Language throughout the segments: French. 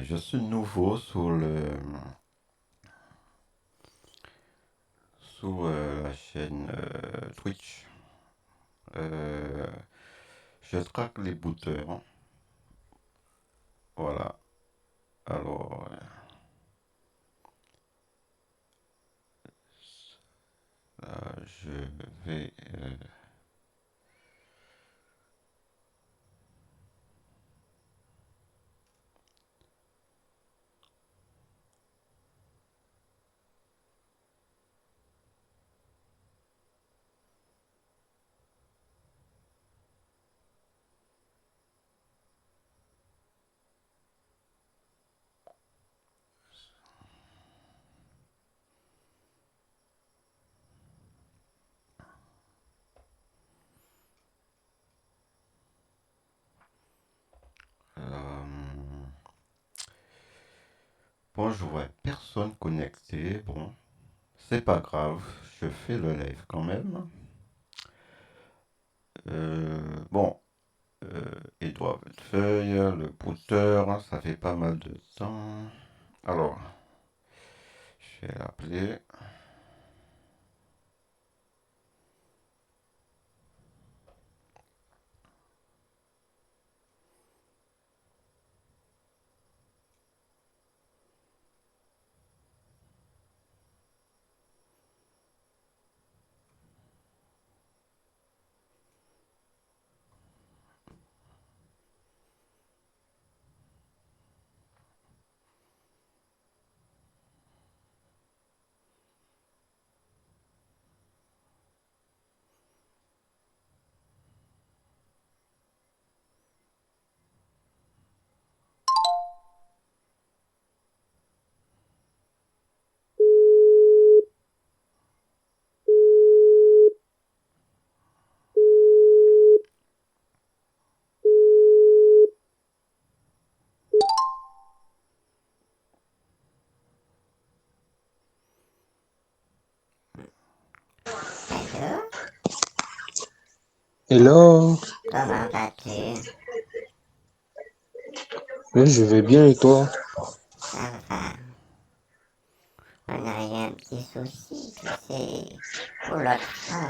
Je suis nouveau sur la chaîne Twitch. Euh, je traque les booteurs. Voilà. Alors, là, je vais. euh, bon, je vois personne connecté. Bon, c'est pas grave. Je fais le live quand même. Bon, Edouard Feuille, le booter, ça fait pas mal de temps. Alors, je vais l'appeler. Allô? Hello, Comment vas-tu? oui, je vais bien et toi? Ça va. On a eu un petit souci, tu sais. Pour l'autre fois,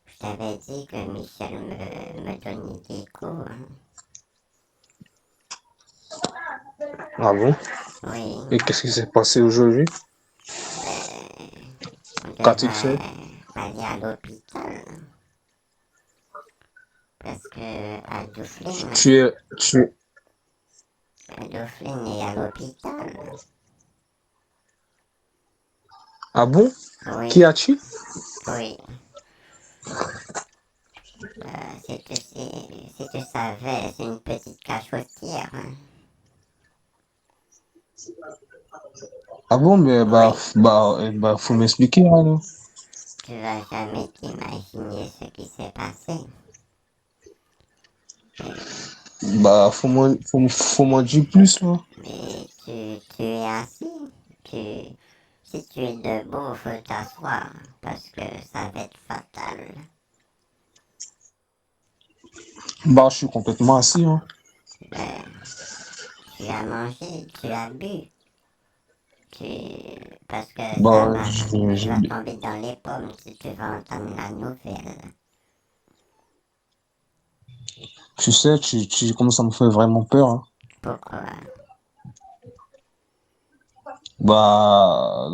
je t'avais dit que Michel me donnait des coups, hein. Ah bon? Oui, Et qu'est-ce qui s'est passé aujourd'hui? ben, on Qu'a-t-il fait? devrait aller à l'hôpital parce que Tu es, tu, Adolphine est à l'hôpital. ah bon? Qui Oui, as-tu? oui. Si tu savais, c'est une petite cachotière, hein. Ah bon, mais Oui. faut m'expliquer alors. Tu vas jamais t'imaginer ce qui s'est passé. Mais, Faut m'en dire plus là. mais tu es assis. Tu, Si tu es debout, faut t'asseoir parce que ça va être fatal. Bah, je suis complètement assis, hein. Ben, tu as mangé, tu as bu. Parce que Bah, tu vas tomber dans les pommes si tu vas entendre la nouvelle. tu sais, tu commences à me faire vraiment peur, hein. Pourquoi? Bah,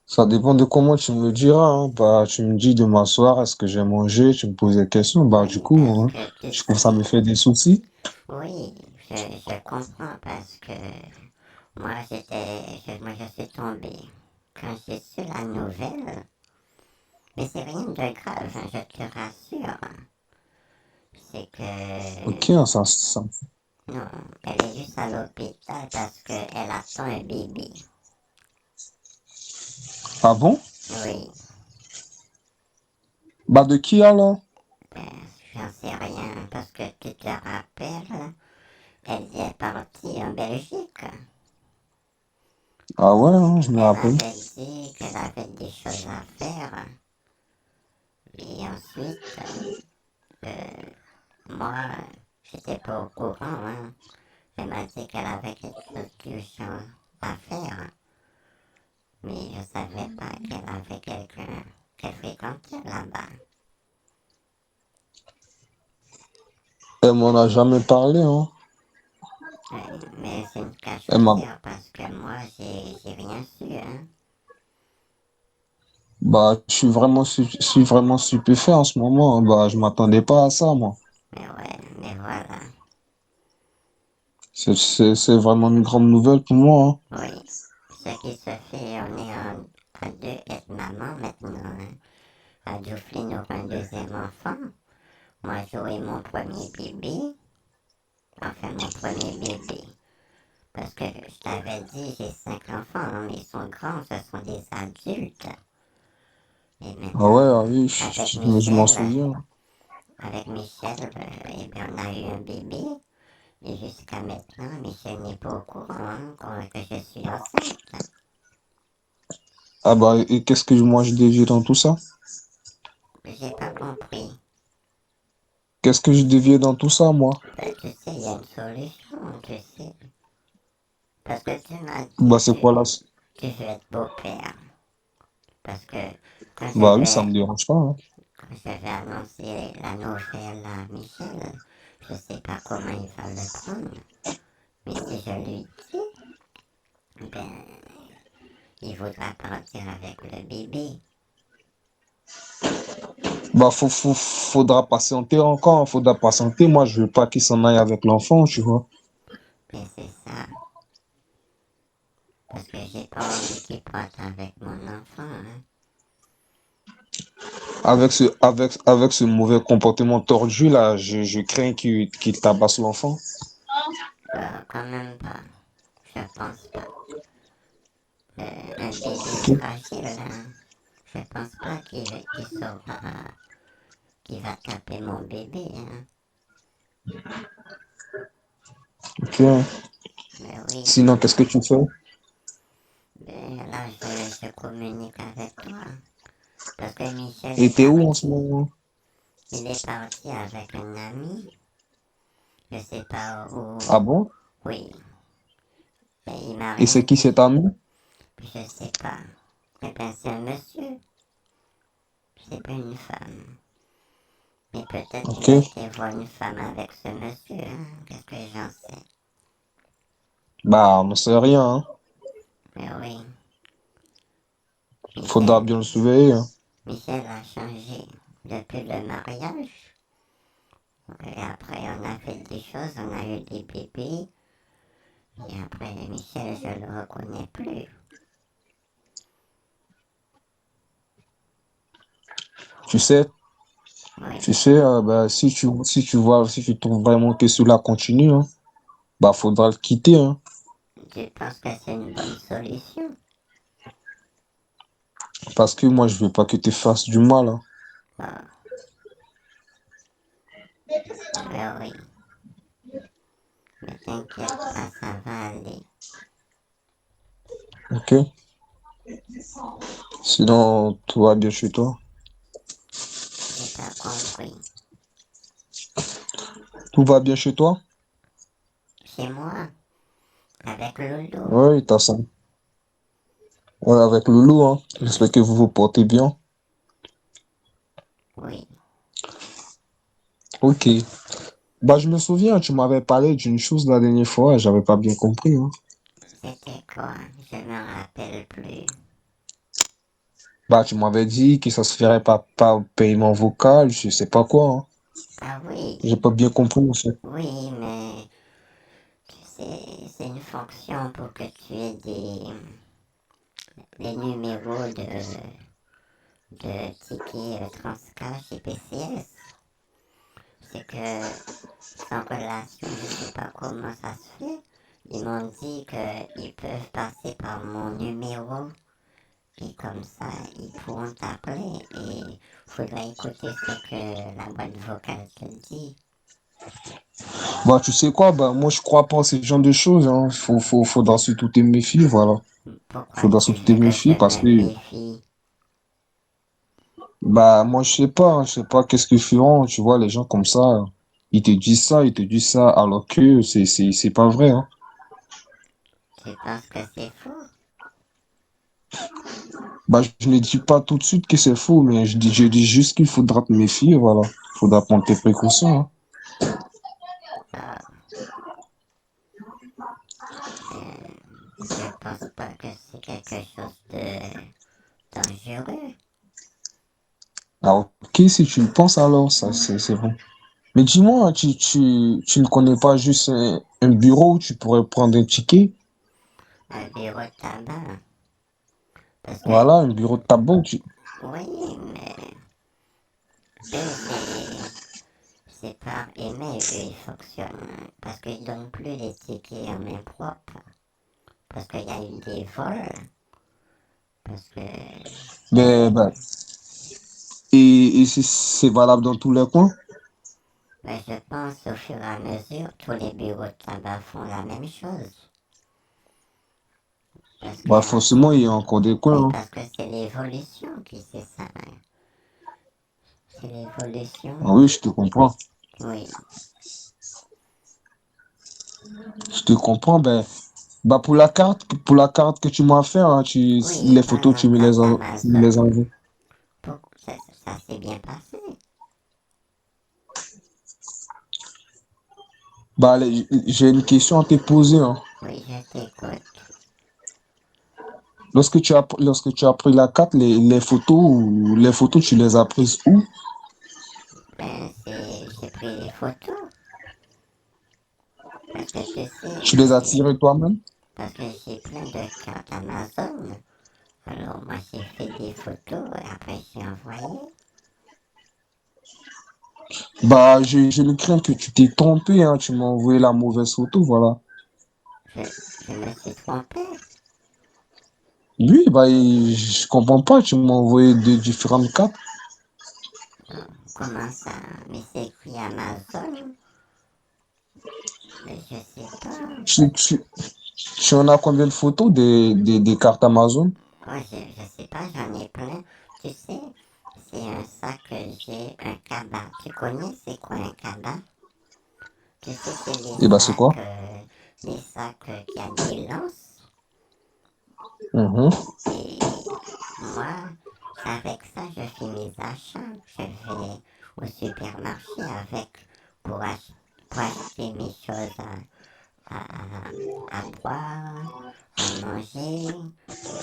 ça dépend de comment tu me diras, hein. Bah, tu me dis de m'asseoir, est-ce que j'ai mangé? Tu me poses des questions. Bah, du Oui, coup, parce hein, que tu je commence à me sais, faire des soucis. oui, je comprends parce que moi je suis tombé quand j'ai su la nouvelle. Mais c'est rien de grave, hein, je te rassure. C'est Ok, que ça. non, elle est juste à l'hôpital parce qu'elle attend un bébé. Ah bon? Oui, Bah, de qui alors? ben, j'en sais rien parce que tu te rappelles, elle est partie en Belgique. Ah ouais, hein, je me Elle rappelle. avait dit qu'elle avait des choses à faire. Et ensuite, moi, j'étais pas au courant, hein. Elle m'a dit qu'elle avait quelque chose d'urgent à faire, mais je savais pas qu'elle avait quelqu'un qu'elle fréquentait là-bas. Elle m'en a jamais parlé, hein. Mais c'est une Elle m'a, cachottière parce que moi, j'ai rien su, hein. bah, je suis vraiment stupéfait en ce moment, hein. Bah, je m'attendais pas à ça, moi. Mais ouais, mais voilà. C'est vraiment une grande nouvelle pour moi, hein. Oui, ce qui se fait, on est à deux être maman maintenant, hein. À Duflin aura un deuxième enfant. Moi, j'aurai mon premier bébé. Enfin, mon premier bébé. Parce que je t'avais dit, j'ai 5 enfants, hein, mais ils sont grands, ce sont des adultes. Et Ah ouais, maintenant, ah oui, je m'en souviens. Avec Michel, eh bien, on a eu un bébé. Et jusqu'à maintenant, Michel n'est pas au courant, hein, que je suis enceinte. Ah bah, et qu'est-ce que moi je devais dans tout ça? J'ai pas compris. Qu'est-ce que je devais dans tout ça, moi? Ben, tu sais, il y a une solution, tu sais. Parce que tu m'as Bah, dit c'est quoi là? tu veux être beau-père. Parce que quand je Bah oui, ça vais, me dérange pas, hein. quand je vais annoncer la nouvelle à Michel, je sais pas comment il va le prendre. Mais si je lui dis, ben, il voudra partir avec le bébé. Bah, faudra patienter encore, hein. Faudra patienter. Moi, je veux pas qu'il s'en aille avec l'enfant, tu vois. Mais c'est ça. Parce que j'ai pas envie qu'il parte avec mon enfant, hein. Avec ce mauvais comportement tordu, là, je crains qu'il tabasse l'enfant. Quand même pas. Je pense pas. Un bébé Ok. fragile, hein. Je pense pas qu'il saura, qu'il va taper mon bébé, hein. Ok. Mais oui, Sinon, qu'est-ce que tu fais? ben là je communique avec toi. Parce que Michel Et est t'es où en ce parti. moment? Il est parti avec un ami. Je sais pas où. Ah bon? Oui. Mais il m'a Et rien c'est qui dit. cet ami? Je sais pas. Eh ben c'est un monsieur. C'est pas une femme. Mais peut-être qu'il Ok. a été voir une femme avec ce monsieur, hein. Qu'est-ce que j'en sais? Bah, on ne sait rien, hein. Mais oui. Faudra Michel, bien le surveiller, hein. Michel a changé depuis le mariage. Et après, on a fait des choses, on a eu des bébés. Et après, Michel, je le reconnais plus. Tu sais, Oui, bah, si tu trouves vraiment que cela continue, hein, bah, faudra le quitter, hein. je pense que c'est une bonne solution. Parce que moi, je veux pas que tu fasses du mal, hein. Bon, oui, mais t'inquiète pas, ça va aller. Ok? Sinon, tout va bien chez toi. J'ai pas compris. Tout va bien chez toi? Chez moi, avec Loulou. Oui, t'as ça. Ouais, avec Loulou, hein. Oui, J'espère que vous vous portez bien. oui. Ok. Bah, je me souviens, tu m'avais parlé d'une chose la dernière fois, j'avais pas bien compris, hein. C'était quoi? Je me rappelle plus. Bah, tu m'avais dit que ça se ferait par paiement vocal, je sais pas quoi, hein. Ah oui, J'ai pas bien compris, en fait. oui, mais tu sais, c'est une fonction pour que tu aies des numéros de tickets Transcash et PCS. C'est que sans relation, je sais pas comment ça se fait. Ils m'ont dit qu'ils peuvent passer par mon numéro et comme ça, ils pourront t'appeler et faudra écouter ce que la boîte vocale te dit. Bah, tu sais quoi, bah, moi, je crois pas à ce genre de choses, hein. Faudra surtout te méfier, voilà. Pourquoi Faudra tu surtout te veux que je méfier parce me que, méfie? bah, moi, je sais pas, hein, je sais pas qu'est-ce qu'ils feront, tu vois, les gens comme ça. il te dit ça, alors que c'est pas vrai, hein. Tu penses que c'est faux? Bah, je ne dis pas tout de suite que c'est faux, mais je dis juste qu'il faudra te méfier, voilà. Il faudra prendre tes précautions, hein. Ah, je pense pas que c'est quelque chose de dangereux. Ah, ok, si tu le penses alors, ça, c'est bon. Mais dis-moi, tu ne connais pas juste un bureau où tu pourrais prendre un ticket? Un bureau de tabac. Parce que, Voilà, un bureau de tabac où tu... oui, mais eux, c'est par email, eux, ils fonctionnent. Parce qu'ils donnent plus les tickets en main propre. Parce qu'il y a eu des vols. Parce que, Ben, et c'est valable dans tous les coins? ben, je pense au fur et à mesure, tous les bureaux de tabac font la même chose. Parce que, Bah, forcément, il y a encore des oui, coins, hein. parce que c'est l'évolution qui c'est ça, hein. C'est Ah l'évolution. oui, je te comprends. Oui, Je te comprends, ben, bah, pour la carte que tu m'as fait, hein, oui, les par photos, la carte tu me les Amazon. envoies. Ça s'est bien passé. Bah, allez, j'ai une question à te poser, hein. Oui, je t'écoute. Lorsque tu as pris la carte, les photos, tu les as prises où? Ben, j'ai pris les photos. Parce que tu sais, Tu les as tirées toi-même? parce que j'ai plein de cartes Amazon. Alors, moi, j'ai fait des photos et après, j'ai envoyé. Bah, j'ai le crainte que tu t'es trompé, hein. Tu m'as envoyé la mauvaise photo, voilà. Je, je me suis trompé. Oui, bah, je comprends pas. Tu m'as envoyé deux différentes cartes. Comment ça? Mais c'est écrit Amazon. Mais je sais pas. Tu, tu, tu en as combien de photos des cartes Amazon? Moi, je sais pas, j'en ai plein. Tu sais, c'est un sac que j'ai, un cabas. Tu connais c'est quoi un cabas? Tu sais, c'est Eh bah, c'est quoi? les sacs qui a des lances. Mhm. Et moi, avec ça, je fais mes achats. Je vais au supermarché avec pour, pour acheter mes choses à boire, à manger,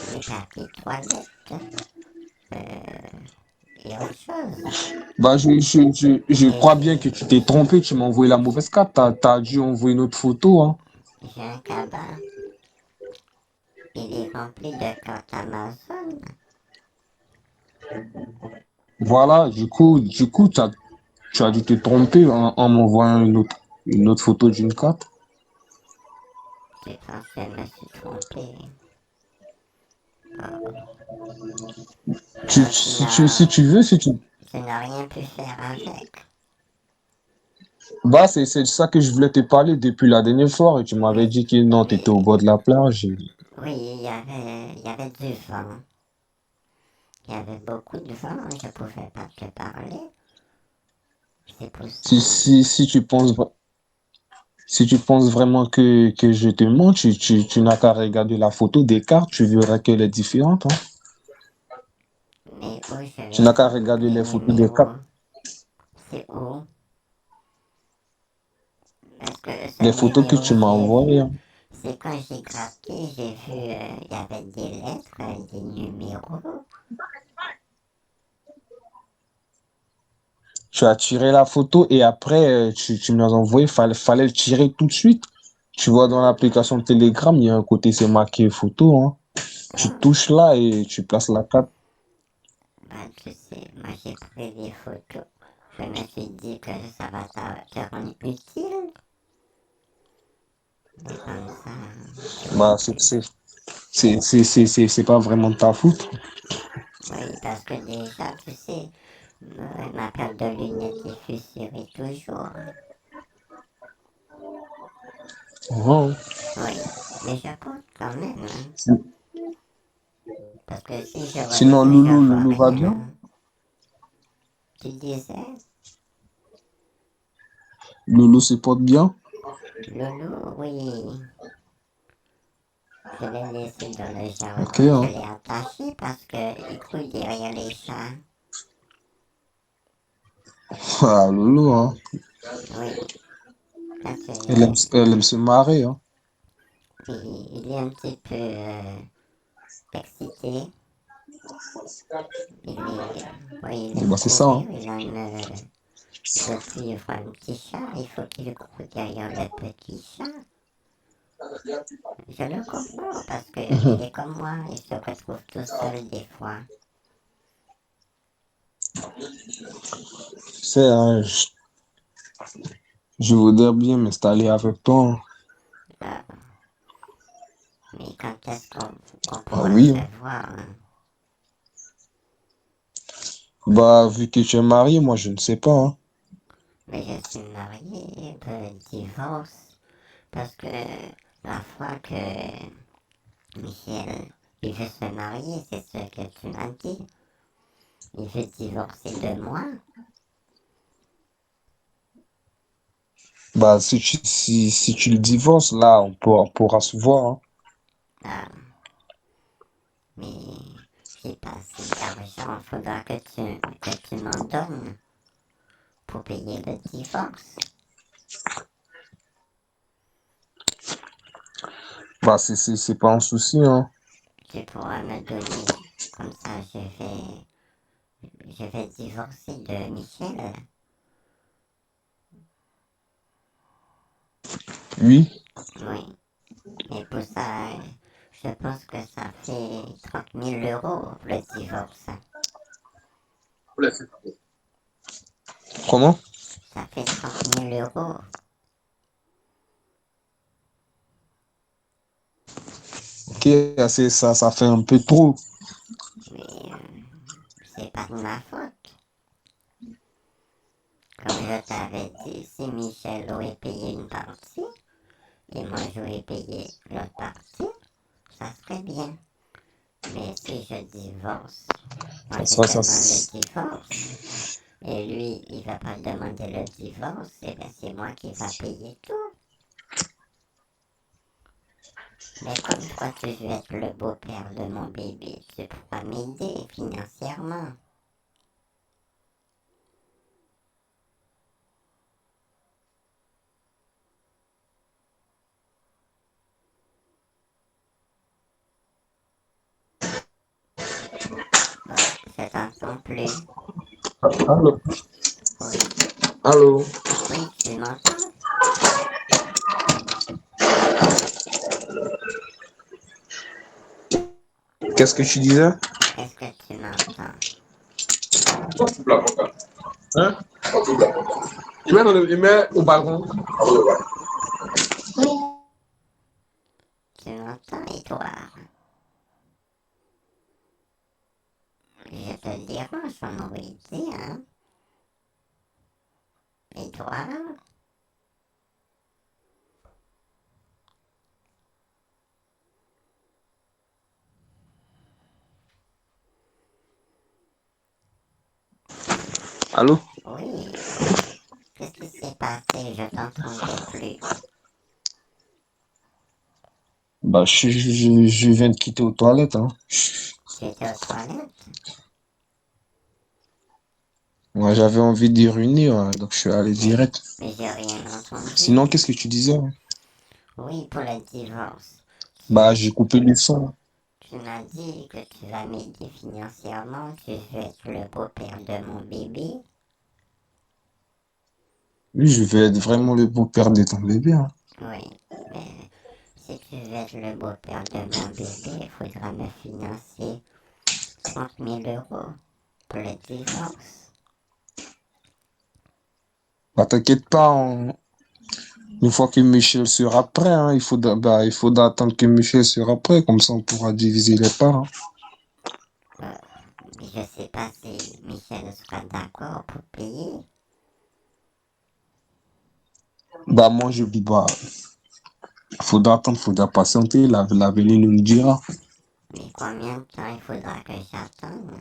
les papiers de toilette et autre chose. Bah, je crois bien que Et tu t'es trompé. Tu m'as envoyé la mauvaise carte. T'as dû envoyer une autre photo, hein. j'ai un cabas, il est rempli de cartes Amazon. Voilà, tu as dû te tromper en m'envoyant une autre photo d'une carte. Je pense que je me suis trompé. Oh. Alors, Si tu veux, si tu... tu n'as rien pu faire avec. Bah, c'est ça que je voulais te parler depuis la dernière fois. Et tu m'avais Mais, dit que non, tu étais au mais bord de la plage. oui, il y avait du vent. Il y avait beaucoup de vent, je ne pouvais pas te parler. C'est pour ça. Si tu penses, si tu penses vraiment que je te mens, tu n'as qu'à regarder la photo des cartes, tu verras qu'elle est différente, hein. Mais où je Tu vais n'as qu'à voir regarder les les photos des numéros? cartes, C'est où? Parce que ce les photos que numéro tu que m'as j'ai envoyées, vu, hein. c'est quand j'ai gratté, j'ai vu, il y avait des lettres, des numéros. Tu as tiré la photo et après, tu me l'as envoyé. Fallait le tirer tout de suite. Tu vois, dans l'application Telegram, il y a un côté, c'est marqué photo, hein. Tu Ah, touches là et tu places la carte. ben tu sais, moi j'ai pris des photos. Je me suis dit que ça va te rendre utile. Et comme ça, Bah, c'est pas vraiment de ta faute. oui, parce que déjà, tu sais, ma paire de lunettes est fissurée toujours. Ouais. Oui, mais je compte quand même, hein. Parce que si Sinon, je vois Loulou va bien? rien, tu disais, Lolo se porte bien? Lolo, oui. Je l'ai laissé dans le Ok, jardin, je hein. l'ai attaché parce qu'il court derrière les chats. Ah, Lolo, hein. Oui, parce que Elle aime se marrer, hein. il est un petit peu excité. Oui, il aime Bah, c'est ça, courir, hein. il aime depuis voir un petit chat, il faut qu'il court derrière le petit chat. Je le comprends parce qu'il est comme moi, il se retrouve tout seul des fois. Tu sais, hein, je voudrais bien m'installer avec toi, hein. Là, mais quand est-ce qu'on Ah pourra oui, se hein. voir, hein? Bah, vu que tu es marié, moi, je ne sais pas, hein. Mais je suis marié, divorce, parce que la fois que Michel il veut se marier, c'est ce que tu m'as dit. Il veut divorcer de moi. Bah, si tu le divorces, là, on pourra se voir, hein. Ah, mais j'ai pas assez d'argent, faudra que tu m'en donnes pour payer le divorce. Bah, c'est pas un souci, hein. Tu pourras me donner, comme ça je vais divorcer de Michel. Oui. Oui, mais pour ça, je pense que ça fait 30 000 € le divorce. Comment? Ça fait 30 000 €. Ok, ça fait un peu trop. Mais c'est pas de ma faute. Comme je t'avais dit, si Michel aurait payé une partie et moi j'aurais payé l'autre partie, ça serait bien. Mais si je divorce, moi je Ça, demande le divorce et lui il va pas demander le divorce, et bien c'est moi qui va payer tout. Mais comme toi tu veux être le beau-père de mon bébé, tu pourras m'aider financièrement. Ah, je t'entends plus. Allô? Oui, Allô? oui, tu m'entends? Qu'est-ce que tu disais? Est-ce que tu m'entends? Hein? Il met au balcon. Tu m'entends, Edouard? Je te dérange, on aurait dit, hein? Edouard? Allô? Oui. Qu'est-ce qui s'est passé? Je t'entendais plus. Bah, je viens de quitter aux toilettes, hein. Tu étais aux toilettes? Moi, j'avais envie d'y réunir, hein, donc je suis allé Mais, direct. mais j'ai rien Sinon, entendu. qu'est-ce que tu disais, hein? Oui, pour le divorce. Bah, j'ai coupé le son. Tu m'as dit que tu vas m'aider financièrement, tu veux être le beau-père de mon bébé. Oui, je vais être vraiment le beau-père de ton bébé, hein. Oui, mais si tu veux être le beau-père de mon bébé, il faudra me financer 30 000 € pour le divorce. Bah, t'inquiète pas, une fois que Michel sera prêt, hein, il faudra attendre que Michel sera prêt, comme ça on pourra diviser les parts, hein. Euh, mais je sais pas si Michel sera d'accord pour payer. Bah, moi, je dis, bah, faudra attendre, faudra patienter, l'avenir nous le dira. Mais combien de temps il faudra que j'attende?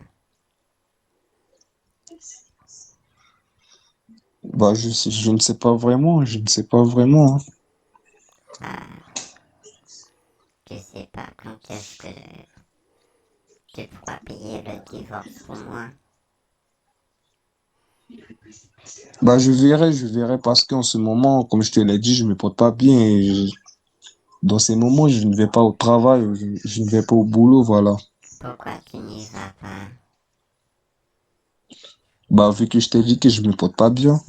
Bah, je ne sais pas vraiment, je ne sais pas vraiment, hein. Ah, je sais pas quand est-ce que tu pourras payer le divorce pour moi. Bah, je verrai parce qu'en ce moment, comme je te l'ai dit, je me porte pas bien dans ces moments, je ne vais pas au travail, je ne vais pas au boulot, voilà. Pourquoi tu n'y vas pas? Bah, vu que je t'ai dit que je me porte pas bien.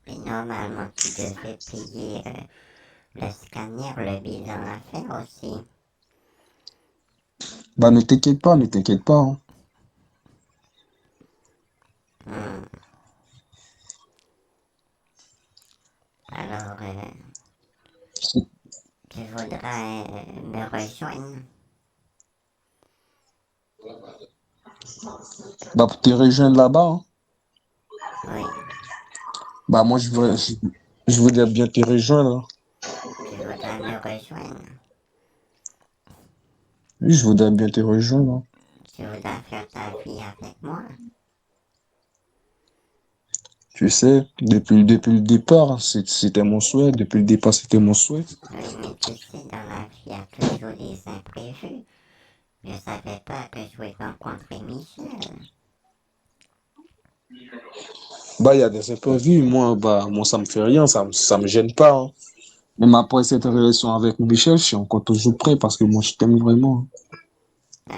Mais normalement, tu devais payer le scanner, le bilan à faire aussi. Bah, ne t'inquiète pas, hein. Hmm. Alors, tu voudras me rejoindre? Bah, pour te rejoindre là-bas, hein. Oui, Bah, moi, je voudrais bien te rejoindre, hein. tu voudras me rejoindre. Oui, je voudrais bien te rejoindre, hein. Tu voudras faire ta vie avec moi. Tu sais, depuis le départ, hein, c'était mon souhait. Depuis le départ, c'était mon souhait. Oui, mais tu sais, dans la vie, il y a toujours des imprévus. Je savais pas que je vais rencontrer Michel. Bah, il y a des imprévus. Moi, ça me fait rien, ça me gêne pas, hein. Même après cette relation avec Michel, je suis encore toujours prêt parce que moi, je t'aime vraiment, hein. Ah,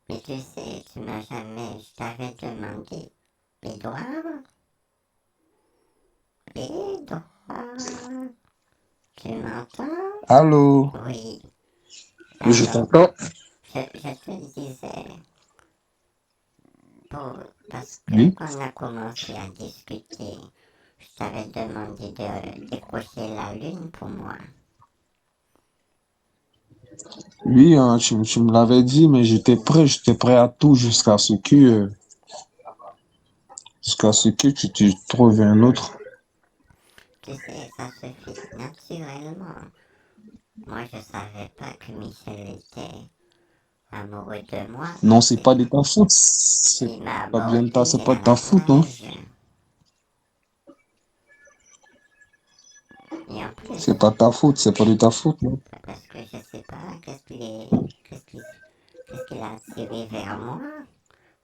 mais tu sais, tu m'as jamais, je t'avais demandé, Edouard, Edouard, tu m'entends? Allô? Oui, Oui, je alors, t'entends. je te disais, parce que Oui. quand on a commencé à discuter, je t'avais demandé de décrocher la lune pour moi. Oui, hein, tu me l'avais dit, mais j'étais prêt à tout jusqu'à ce que tu trouves un autre. Tu sais, ça se fait naturellement. Moi, je savais pas que Michel était amoureux de moi. Non, c'est pas de ta faute. Il m'a abordé C'est pas de à ta la faute, hein. plage. Et en C'est plus, pas ta faute, c'est pas de ta faute, non. parce que je sais pas qu'est-ce qui, qu'est-ce qu'il a attiré vers moi.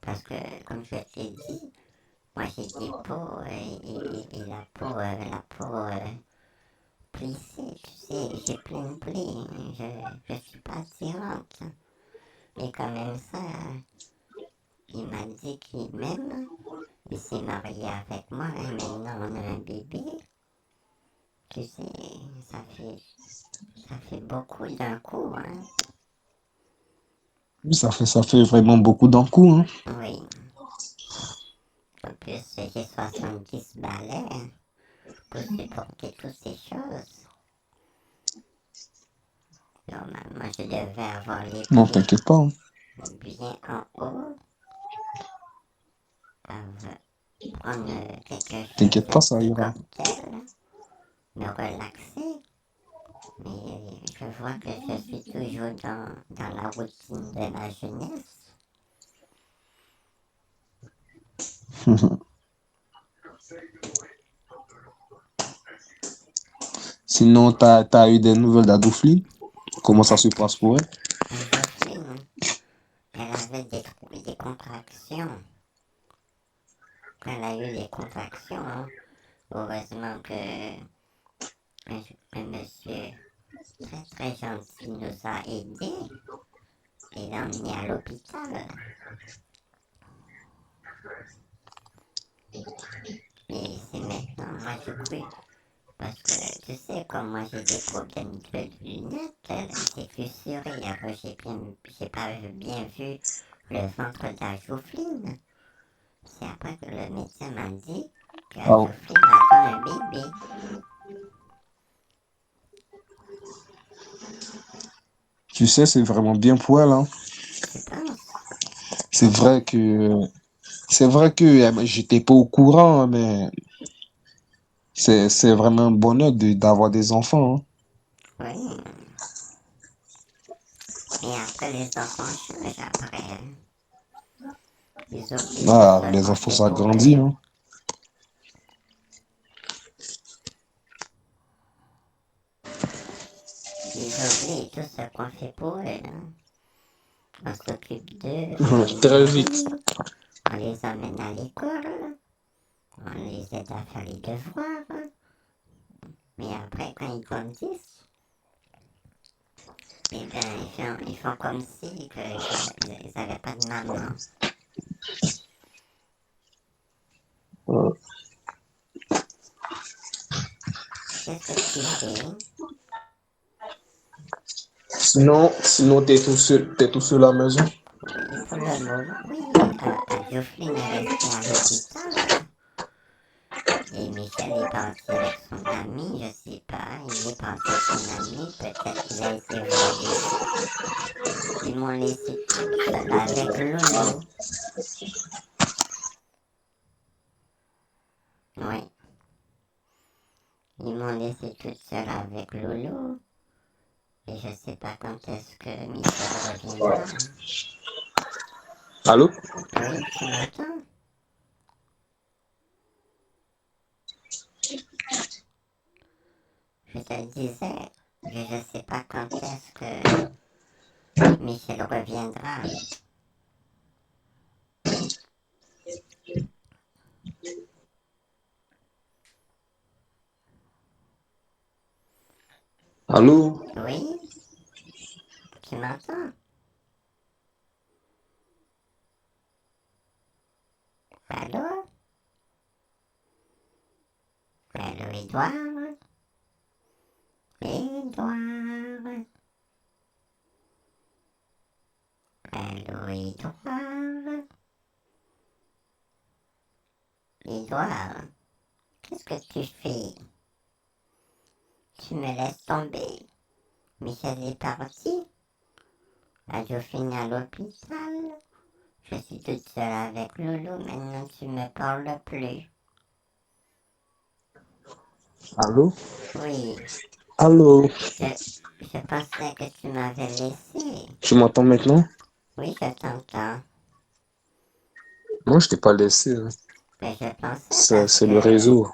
Parce que, comme je t'ai dit, moi j'ai des peaux et la peau plissée, tu sais, j'ai plein de plis. Je suis pas attirante. Mais quand même ça, il m'a dit qu'il m'aime. Il s'est marié avec moi et maintenant on a un bébé. Tu sais, ça fait beaucoup d'un coup, hein. Oui, ça fait vraiment beaucoup d'un coup, hein. Oui, en plus j'ai 70 balais pour supporter toutes ces choses. Normalement, je devais avoir les Non, pieds t'inquiète pas, hein. bien en haut, prendre quelque chose, T'inquiète un pas, ça petit ira. cocktail, me relaxer. Mais je vois que je suis toujours dans la routine de ma jeunesse. Sinon, t'as eu des nouvelles d'Adoufli? Comment ça se passe pour elle? Jocelyne, elle avait des contractions. Quand elle a eu des contractions, hein, heureusement que un monsieur très très gentil nous a aidés et l'a emmené à l'hôpital. Et c'est maintenant, moi je crois, parce que tu sais, comme moi j'ai des problèmes de lunettes, c'est fissuré. Alors j'ai pas bien vu le ventre d'Ajoufline. C'est après que le médecin m'a dit Ah, qu'Ajoufline attend un bébé. tu sais, c'est vraiment bien pour elle, hein. Tu penses? C'est vrai que, c'est vrai que j'étais pas au courant, hein, mais c'est vraiment un bonheur d'avoir des enfants, hein. Oui. Mais après, les enfants changent après. Ils oublient tout Ah, ce les qu'on enfants, fait ça pour grandit, eux. hein. Ils oublient tout ce qu'on fait pour eux. Hein. On s'occupe d'eux, on les Très vite. nourrit, on les emmène à l'école, on les aide à faire les devoirs. Hein. Mais après, quand ils grandissent, eh bien, ils font comme si ils n'avaient pas de maman. Ouais. Qu'est-ce que tu fais? Sinon, t'es tout seul à la maison. Oui, pour le moment, oui. Geoffrey est resté à l'hôpital. Et Michel est parti avec son ami, je sais pas. Il est parti avec son ami, peut-être qu'il a été voir des filles. Ils m'ont laissé toute seule avec Lolo. Oui, ils m'ont laissé toute seule avec Lolo. Et je sais pas quand est-ce que Michel reviendra. Allô? Oui, tu m'entends? Je te disais que je sais pas quand est-ce que Michel reviendra. Allô? Oui, tu m'entends? Allô? Allô, Edouard? Edouard? Allô, Edouard? Edouard, qu'est-ce que tu fais? Tu me laisses tomber. Michel est parti. La Dauphine à l'hôpital. Je suis toute seule avec Loulou. Maintenant, tu me parles plus. Allô? Oui, Allô? je, je pensais que tu m'avais laissé. Tu m'entends maintenant? Oui, je t'entends. Moi, je t'ai pas laissé, hein. Mais je pensais parce C'est le que réseau.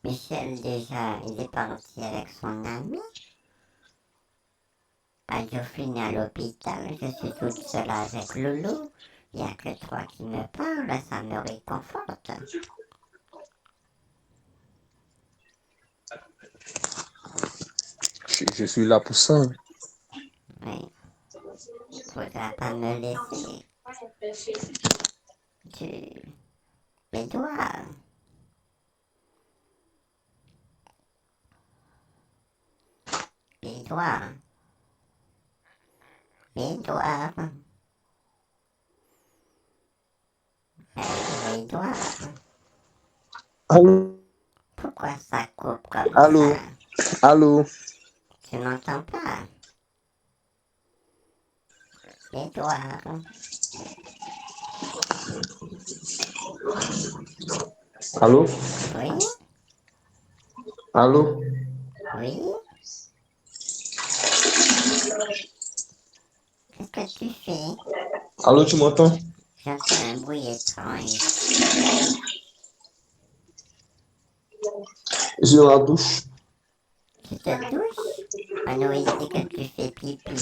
Michel, déjà, il est parti avec son ami. La Dauphine à l'hôpital. Je suis toute seule avec Loulou. Il n'y a que toi qui me parles. Ça me réconforte. Je suis là pour ça, hein. Oui, faudra pas me laisser. Tu... Edouard, Edouard, Edouard. Allô, Edouard. Allô? Pourquoi ça coupe comme Allô? ça? Allô? Tu n'entends pas? Edouard. Allô? Oui? Allô? Oui? Qu'est-ce que tu fais? Allô, tu m'entends? J'entends un bruit étrange. Je suis dans la douche. Tu te douches? On aurait dit que tu fais pipi.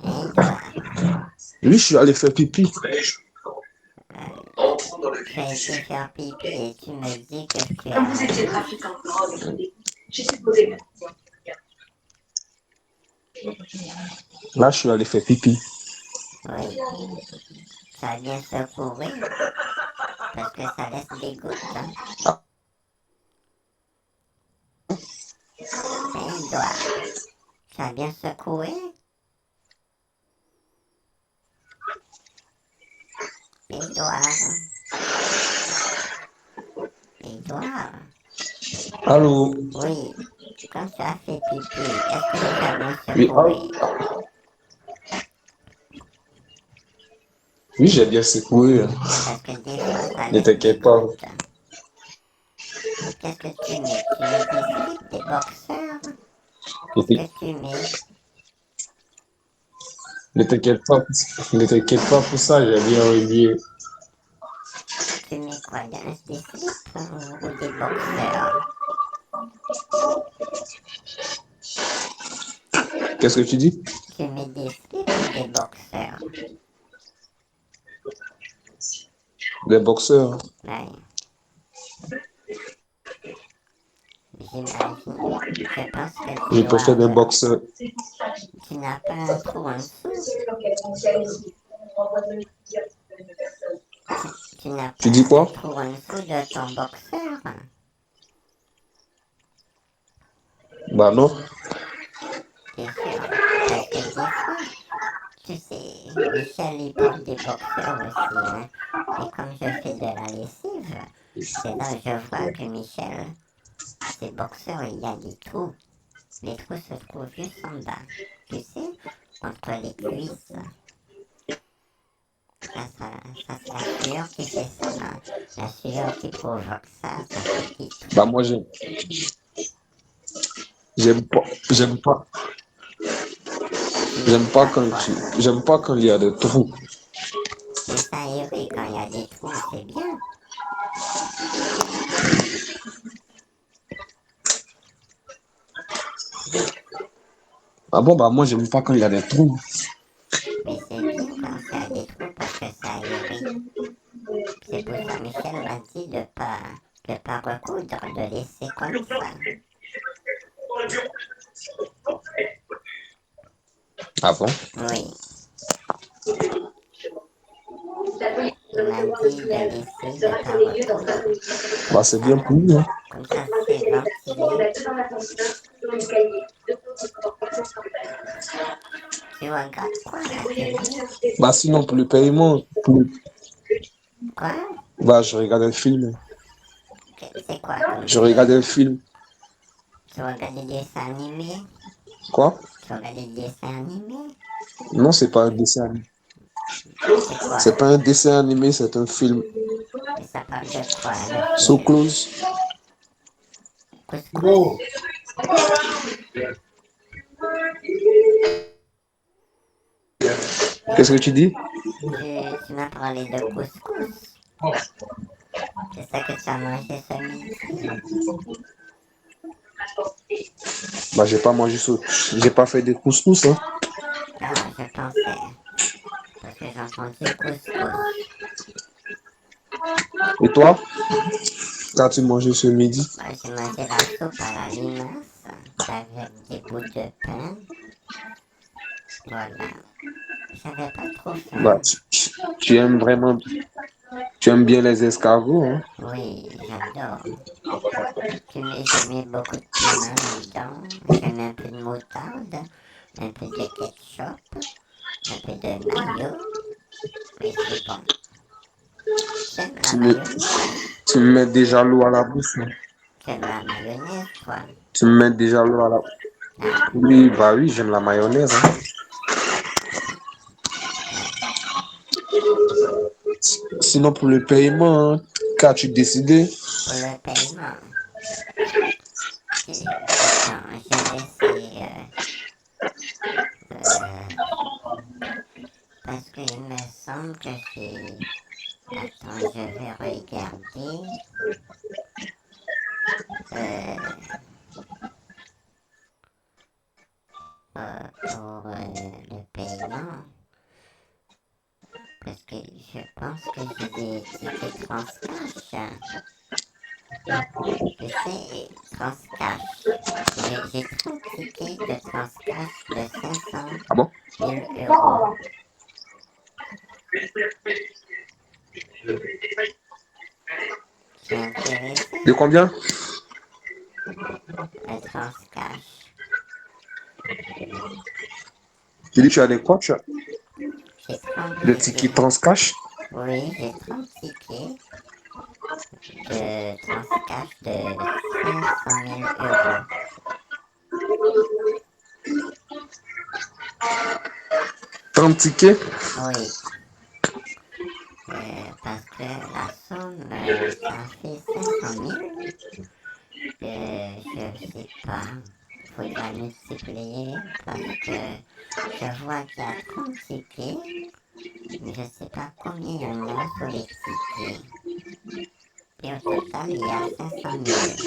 Edouard, Oui, je suis allé faire pipi. tu as été faire pipi et tu me dis que tu es à la douche? Là, je suis allé faire pipi. Oui. Ça a bien secoué parce que ça laisse des gouttes. Hein. Edouard, ça a bien secoué? Edouard, Edouard. Allô? Oui, quand tu as fait pipi, est-ce que tu as bien Oui, secoué? oui, j'ai bien secoué, hein. Parce que des fois, ça Ne laisse des t'inquiète pas. gouttes. Qu'est-ce que tu mets? Tu mets des slips, des boxeurs? Ne Qu'est-ce t'in- que tu mets? Ne t'inquiète pas pour ça, j'ai bien oublié. Tu mets quoi, des slips ou des boxeurs? Qu'est-ce que tu dis? Tu mets des slips ou des boxeurs? Des boxeurs. Ouais, j'imagine. Je pense que Je préfère des boxeurs. tu n'as pas un trou en dessous. Tu n'as Tu pas dis un quoi? trou en dessous de ton boxeur. Bah non. T'es sûr? Parce que des fois, tu sais, Michel il porte des boxeurs aussi, hein. Et comme je fais de la lessive, c'est là que je vois que Michel, ses boxeurs, il y a des trous. Les trous se trouvent juste en bas. Tu sais, entre les cuisses. Ça c'est la sueur qui fait ça, là. La sueur qui provoque ça, ça fait des trous. Bah moi j'aime pas j'aime pas Tu n'aimes pas quoi? j'aime pas quand il y a des trous. Mais ça aéré quand il y a des trous, c'est bien. Ah bon bah moi j'aime pas quand il y a des trous. Mais c'est bien quand il y a des trous parce que ça aéré. C'est pour ça Michel m'a dit de pas recoudre, de laisser comme ça. Ah bon? Oui, il m'a dit de laisser, de pas recoudre. Bah Comme c'est bien ça, pour lui, hein. comme ça c'est ventilé. Tu regardes quoi à la télé? Bah sinon pour le paiement, Quoi? bah je regardais le film. C'est quoi comme Je film? regardais le film. Tu regardes des dessins animés? Quoi? Tu regardes des dessins animés? Non, c'est pas un dessin animé. C'est quoi? C'est pas un dessin animé, c'est un film. Mais ça parle de quoi le So film? close. Couscous? Qu'est-ce que tu dis? Tu m'as parlé de couscous? C'est ça que tu as mangé ce midi? Bah j'ai pas mangé ça. J'ai pas fait des couscous, hein. Ah, je pensais. Parce que j'ai entendu couscous. Et toi? Qu'as-tu mangé ce midi? Moi, j'ai mangé la soupe à la limace avec des bouts de pain. Voilà. J'avais pas trop Bah faim. tu aimes vraiment, tu aimes bien les escargots, hein? Oui, j'adore. Je mets beaucoup de piment dedans. Je mets un peu de moutarde, un peu de ketchup, un peu de mayo. Et c'est bon. Tu aimes la Tu me, mayonnaise? tu me mets déjà l'eau à la bouche, hein. Tu aimes la mayonnaise, toi? Tu me mets déjà l'eau à la bouche. Ah, Oui, bah oui, j'aime la mayonnaise, hein. ouais. Sinon, pour le paiement, hein, qu'as-tu décidé? Pour le paiement, attends, je vais essayer. Parce qu'il me semble que j'ai. Attends, je vais regarder. Euh, pour le paiement. Parce que je pense que j'ai des tickets Transcash. Tu sais, Transcash. J'ai 30 tickets de Transcash de 500 Ah bon? 000 euros. Tu es intéressé? De combien? Un Transcash. Tu dis, tu as des quoi? Tu as J'ai 30 des tickets tickets. transcash? Oui, j'ai 30 tickets de Transcash de 500 000 euros. 30 tickets? Oui, parce que la somme, ça fait 500 000. Je sais pas. faudra multiplier parce que je vois qu'il y a 30 tickets, mais je sais pas combien il y en a sur les tickets. Et au total, il y a 500 000.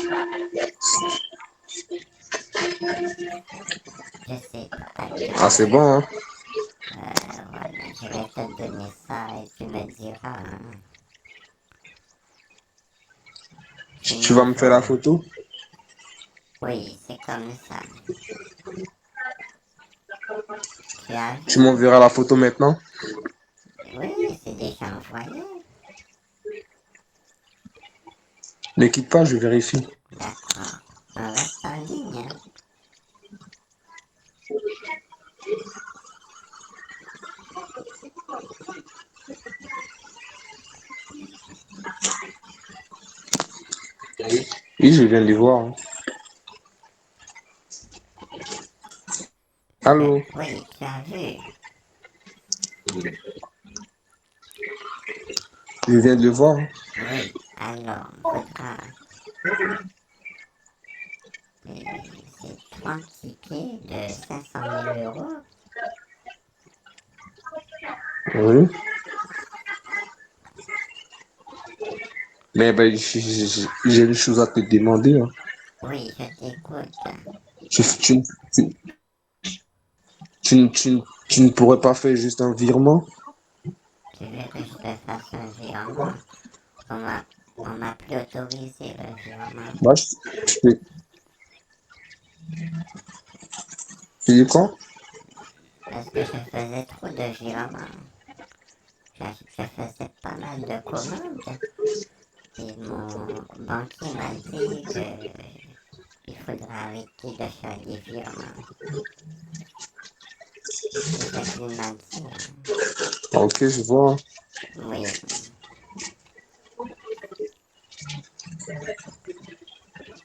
Je sais pas. Ah, c'est bon, hein. Voilà, je vais te donner ça et tu me diras. Tu vas Sinon, me faire la faut... photo? Oui, c'est comme ça. Tu as Tu vu? m'enverras la photo maintenant? Oui, c'est déjà envoyé. Ne quitte pas, je vérifie. D'accord. On reste en ligne, hein. Oui, je viens de les voir, hein. Allô? Oui, tu as vu. Je viens de le voir, hein. Oui, alors, faudra... C'est 30 tickets de 500 000 euros. Oui. Mais ben, j'ai une chose à te demander, hein. Oui, je t'écoute. Tu, tu, tu, tu ne pourrais pas faire juste un virement? Tu veux que je te fasse un virement? On m'a, on m'a plus autorisé le virement. Moi, tu dis quoi? Parce que je faisais trop de virements. Je faisais pas mal de commandes. Et mon banquier m'a dit que il faudra arrêter de faire des virements. C'est ce qu'il m'a dit, hein. Ah, ok, je vois. Oui,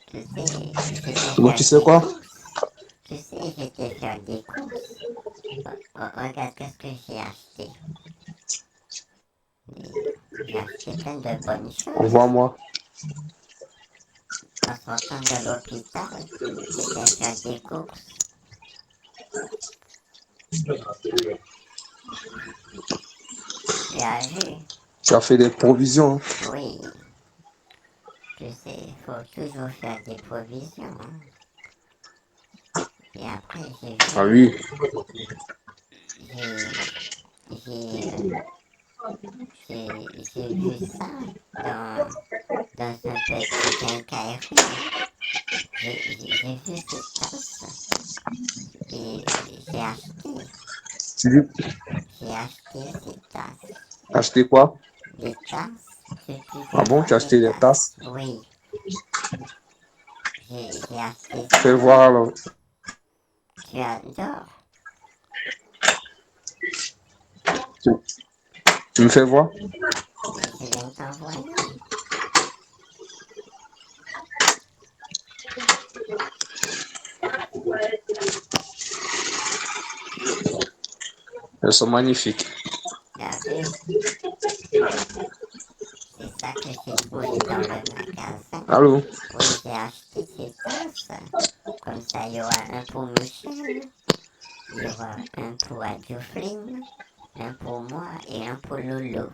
tu sais, j'étais Bon, tu faire sais des quoi? courses. Tu sais, j'étais faire des courses. Regarde qu'est-ce que j'ai acheté. J'ai acheté plein de bonnes choses. Envoie-moi. En sortant de l'hôpital, j'étais faire des courses. Tu as vu? Tu as fait des provisions, hein. Oui, tu sais, il faut toujours faire des provisions, hein. Et après, Ah oui. j'ai, j'ai, euh, j'ai vu ça dans, dans un petit quincaillerie. J'ai vu ces tasses et Tu veux j'ai acheté ces tasses. acheter quoi? Des tasses, Ah tu bon, vois tu as les acheté des tasses? tasses? Oui, j'ai acheté Fais ça. voir alors. Tu adores. Tu, tu me fais voir? Je viens de t'envoyer. Elles sont magnifiques. Tu as vu? C'est ça que j'ai trouvé dans le magasin. Allô? Oui, j'ai acheté ces tasses. Comme ça, il y aura un pour Michel, il y aura un pour Adjoufline, un pour moi et un pour Lolo.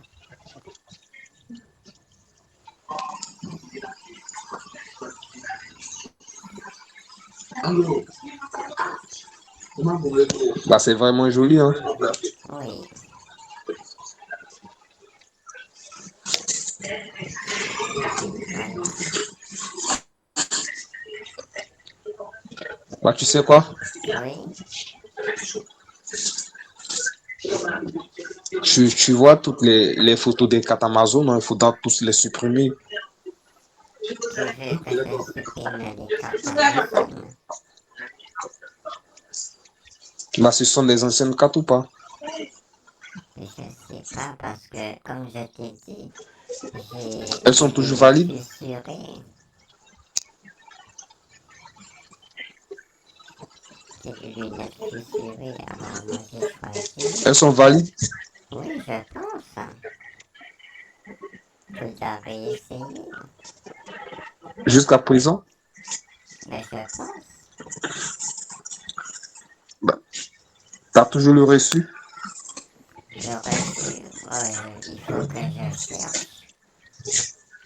Bah, c'est vraiment joli, hein. Oui, voilà. Bah, tu sais quoi? Oui, Tu vois toutes les photos des cartes Amazon, hein, il faudra tous les supprimer. tu veux que je supprime les cartes Amazon? Bah, ce sont des anciennes cartes ou pas? Je sais pas parce que, comme je t'ai dit, Elles j'ai sont des toujours lunettes valides? fissurées. J'ai des lunettes fissurées, alors moi j'ai choisi. Elles sont valides Oui, je pense. Faudra réessayer. jusqu'à présent? Mais je pense. Bah, t'as toujours le reçu? Le reçu, il faut que je cherche.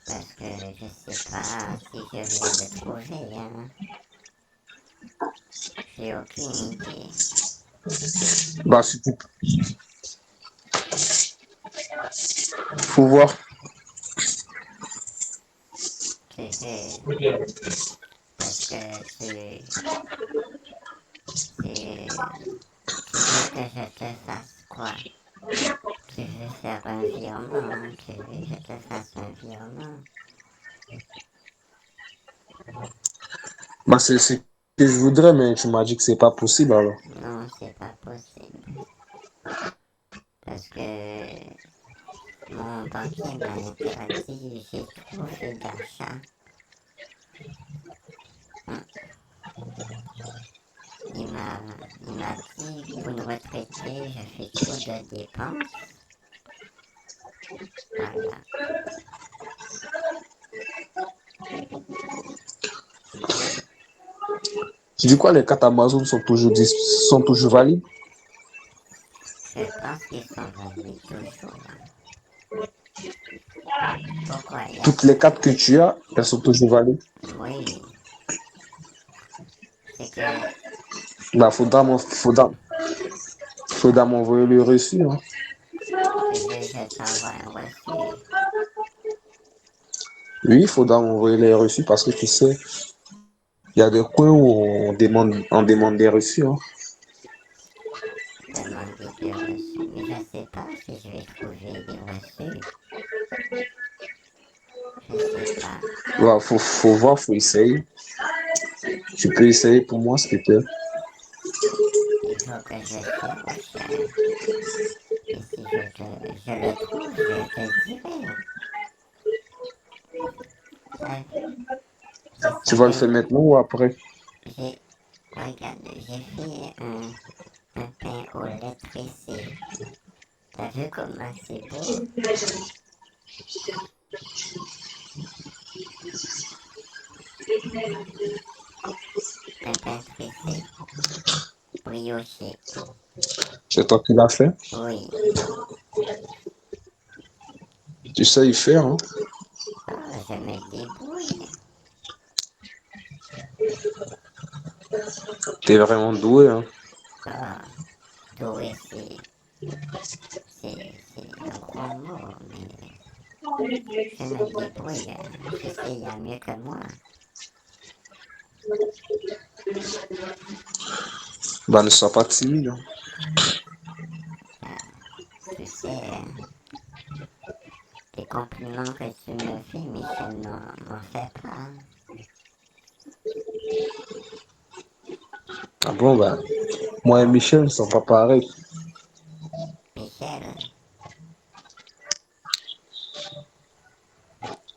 Parce que je sais pas si je vais le trouver, hein. J'ai aucune idée. Bah, si tu faut voir. Tu sais, parce que tu veux que je te fasse quoi? Tu veux faire un virement? Tu veux que je te fasse un virement? Bah, c'est ce que je voudrais, mais tu m'as dit que c'est pas possible alors. Non, c'est pas possible. Parce que mon banquier m'a interdit, j'ai trop fait d'achats. Hum, Il m'a, il m'a dit, pour une retraitée, je fais trop de dépenses. Voilà. Tu dis quoi, les cartes Amazon sont toujours valides? Je pense qu'ils sont valides toujours. Pourquoi il y a Toutes les quoi? cartes que tu as, elles sont toujours valides. Oui, c'est que Bah, faudra m'envoyer le reçu, hein. tu veux que je t'envoie un reçu. Oui, il faudra m'envoyer les reçus parce que tu sais, il y a des coins où on demande des reçus, hein. Demander des reçus. Mais je sais pas si je vais trouver des reçus. Je sais pas. Bah, faut voir, faut essayer. Tu peux essayer pour moi, s'il te plaît. Il faut que je cherche. Et si je le trouve, je te dirai. T'as vu? Tu J'essaie vas le faire de. maintenant ou après? J'ai, regarde, j'ai fait un pain au lait tressé. T'as vu comment c'est beau? Un pain tressé, brioché. C'est toi qui l'as fait. Oui. Tu sais y faire, hein. Ah, je me débrouille. T'es vraiment doué, hein. Ah, doué, c'est un gros mot, mais je me débrouille. Tu sais, il y a mieux que moi. Bah, ne sois pas timide, hein. Ah, tu sais, les compliments que tu me fais, Michel n'en fait pas. Ah bon, bah, moi et Michel ne sont pas pareils. Michel,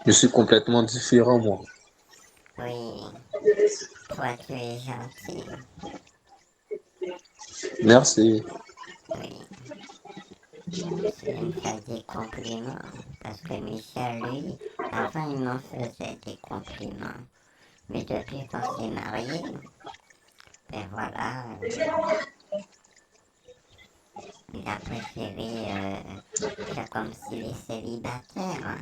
Je suis complètement différent, moi. oui, toi tu es gentil. Merci. Oui, tu me fais des compliments. Parce que Michel, lui, avant il m'en faisait des compliments. Mais depuis qu'on s'est mariés, ben voilà, il a préféré faire comme s'il est célibataire. Hein.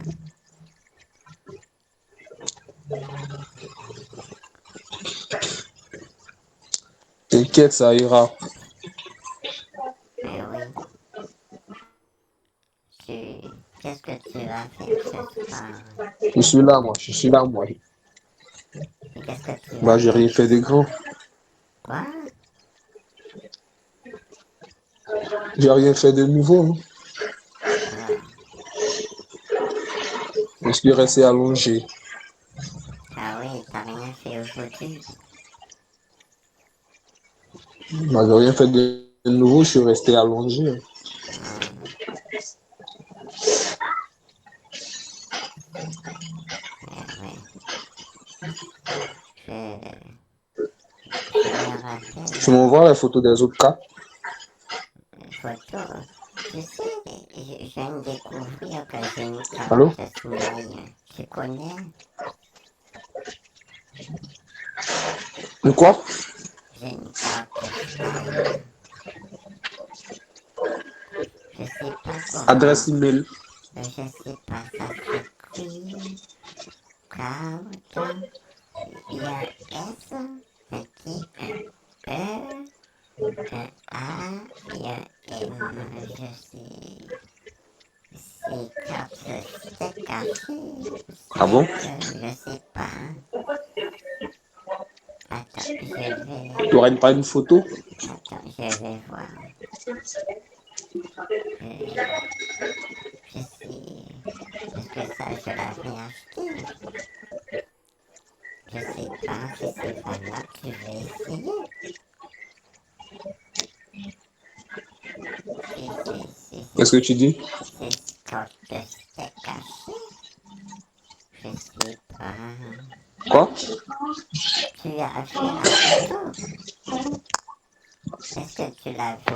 T'inquiète, ça ira. Mais oui, qu'est-ce que tu vas faire ce soir? Je suis là, moi. Je suis là, moi. Et qu'est-ce que tu Bah, vas j'ai faire rien ce fait de soir? grand. Quoi? J'ai rien fait de nouveau, hein. Ah, Je suis resté allongé. ah oui, t'as rien fait aujourd'hui. Bah, j'ai rien fait de nouveau. Je suis resté allongé, hein. Hmm, ouais. Je, je me Tu rappelle m'envoies les photos des autres cas. photo. Tu sais, je viens de découvrir que j'ai une Allô? carte Smile. Tu connais? De quoi? une carte style. Je sais pas comment. Adresse email. Je sais pas, ça s'écrit. Cloud. Il y a un S, un T, un E, un A et un M. Je sais. C'est carte c'était caché. Ah bon? Je sais pas. Attends, je vais. Tu n'aurais pas une photo? Attends, je vais voir. Je, je sais. Parce que ça, je l'avais acheté. Je sais pas si c'est valable. Je vais essayer. Qu'est-ce que tu dis? C'est carte c'était caché. Je sais pas. Quoi? Tu as vu la photo? Est-ce que tu l'as vu?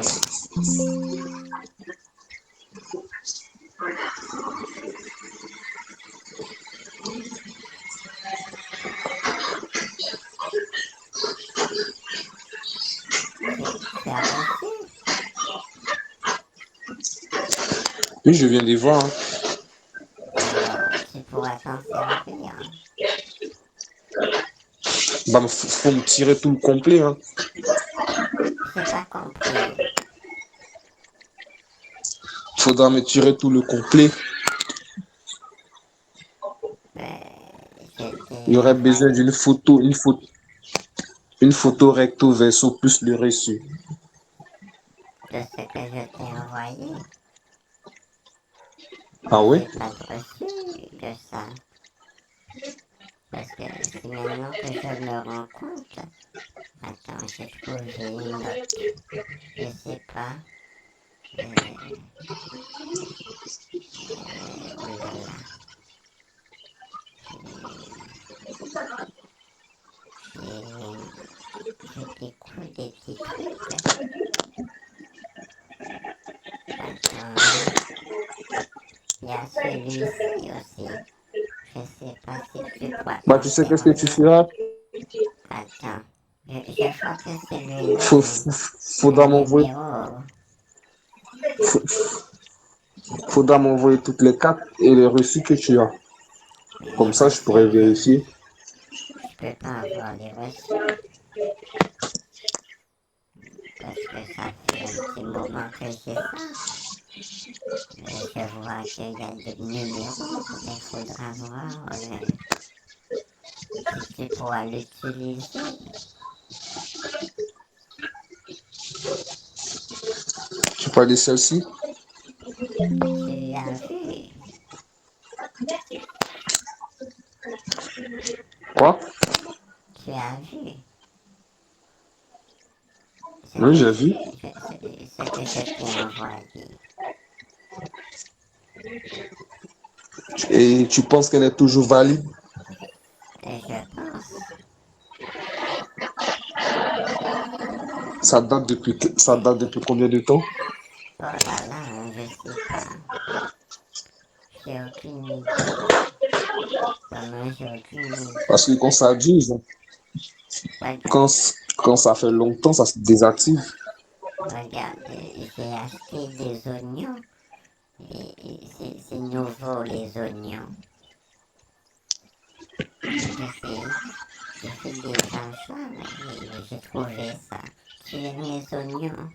Tu as reçu? Oui, je viens de voir. Hein. Alors, tu pourras t'en servir. Bah, faut me tirer tout le complet. Hein. J'ai pas compris. Faudra me tirer tout le complet. Je Il y t'ai aurait besoin envoyé d'une photo, une photo recto verso plus le reçu. de ce que je t'ai envoyé. Ah Mais ouais? j'ai pas de reçu de ça. Parce que c'est maintenant que je me rends compte. Attends, j'ai trouvé une note. Je sais pas. Euh, oulala. Je découvre des petits trucs. Attends. Il y a celui-ci aussi. Je sais pas si tu pourras Bah, t'en tu sais qu'est-ce que tu servir. feras? Attends. Je crois que celui-là, Faut, le faudra m'envoyer, numéro. faudra m'envoyer toutes les cartes et les reçus que tu as. Mais les Comme ça, je pourrais reçus, vérifier. je peux pas avoir les reçus. Parce que ça fait un petit moment que j'ai ça. Je vois qu'il y a des numéros. Mais il faudra voir si tu pourras l'utiliser. Tu parles de celle-ci? Tu as vu? Quoi? Tu as vu? Ce Oui, que j'ai vu. ce que je t'ai envoyé. Et tu penses qu'elle est toujours valide? Et je pense. Ça date depuis combien de temps? Oh là là, je sais pas. J'ai aucune idée. Vraiment, j'ai aucune idée. Parce que quand ça dure, Regarde, quand, quand ça fait longtemps, ça se désactive. regarde, j'ai acheté des oignons et c'est nouveau les oignons. J'ai fait des achats et j'ai trouvé ça. Tu aimes les oignons?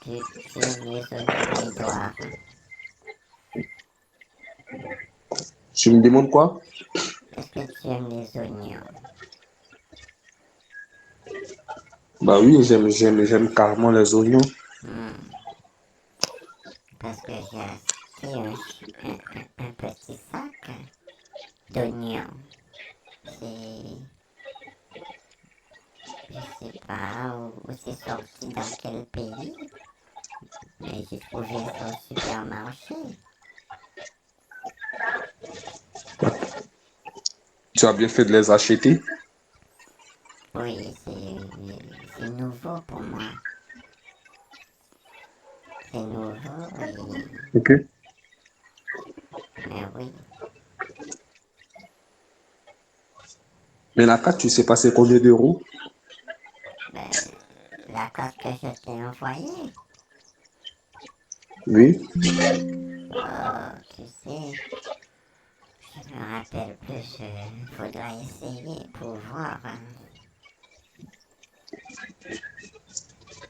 Tu aimes les oignons, Edouard? Tu me demandes quoi? Est-ce que tu aimes les oignons? Bah oui, j'aime carrément les oignons. Hmm. Parce que j'ai acheté un petit sac d'oignons. C'est, je sais pas où c'est sorti, dans quel pays, mais j'ai trouvé ça au supermarché. Tu as bien fait de les acheter. Oui, c'est nouveau pour moi. C'est nouveau Ok. mais oui. Mais la carte, tu sais pas c'est combien d'euros? Ben, la carte que je t'ai envoyée, Oui. tu sais, je me rappelle plus, faudra essayer pour voir, hein.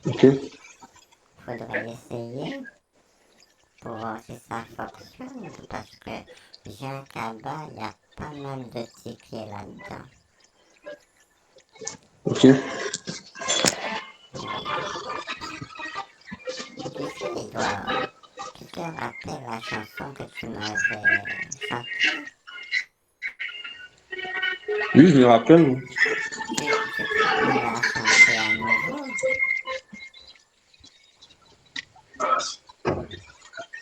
Ok. Faudra essayer pour voir si ça fonctionne, parce que j'ai un cabas, il y a pas mal de tickets là-dedans. Ok. Tu sais, tu te rappelles la chanson que tu m'avais chantée? Oui, je me rappelle. Tu pourrais me la chanter à nouveau?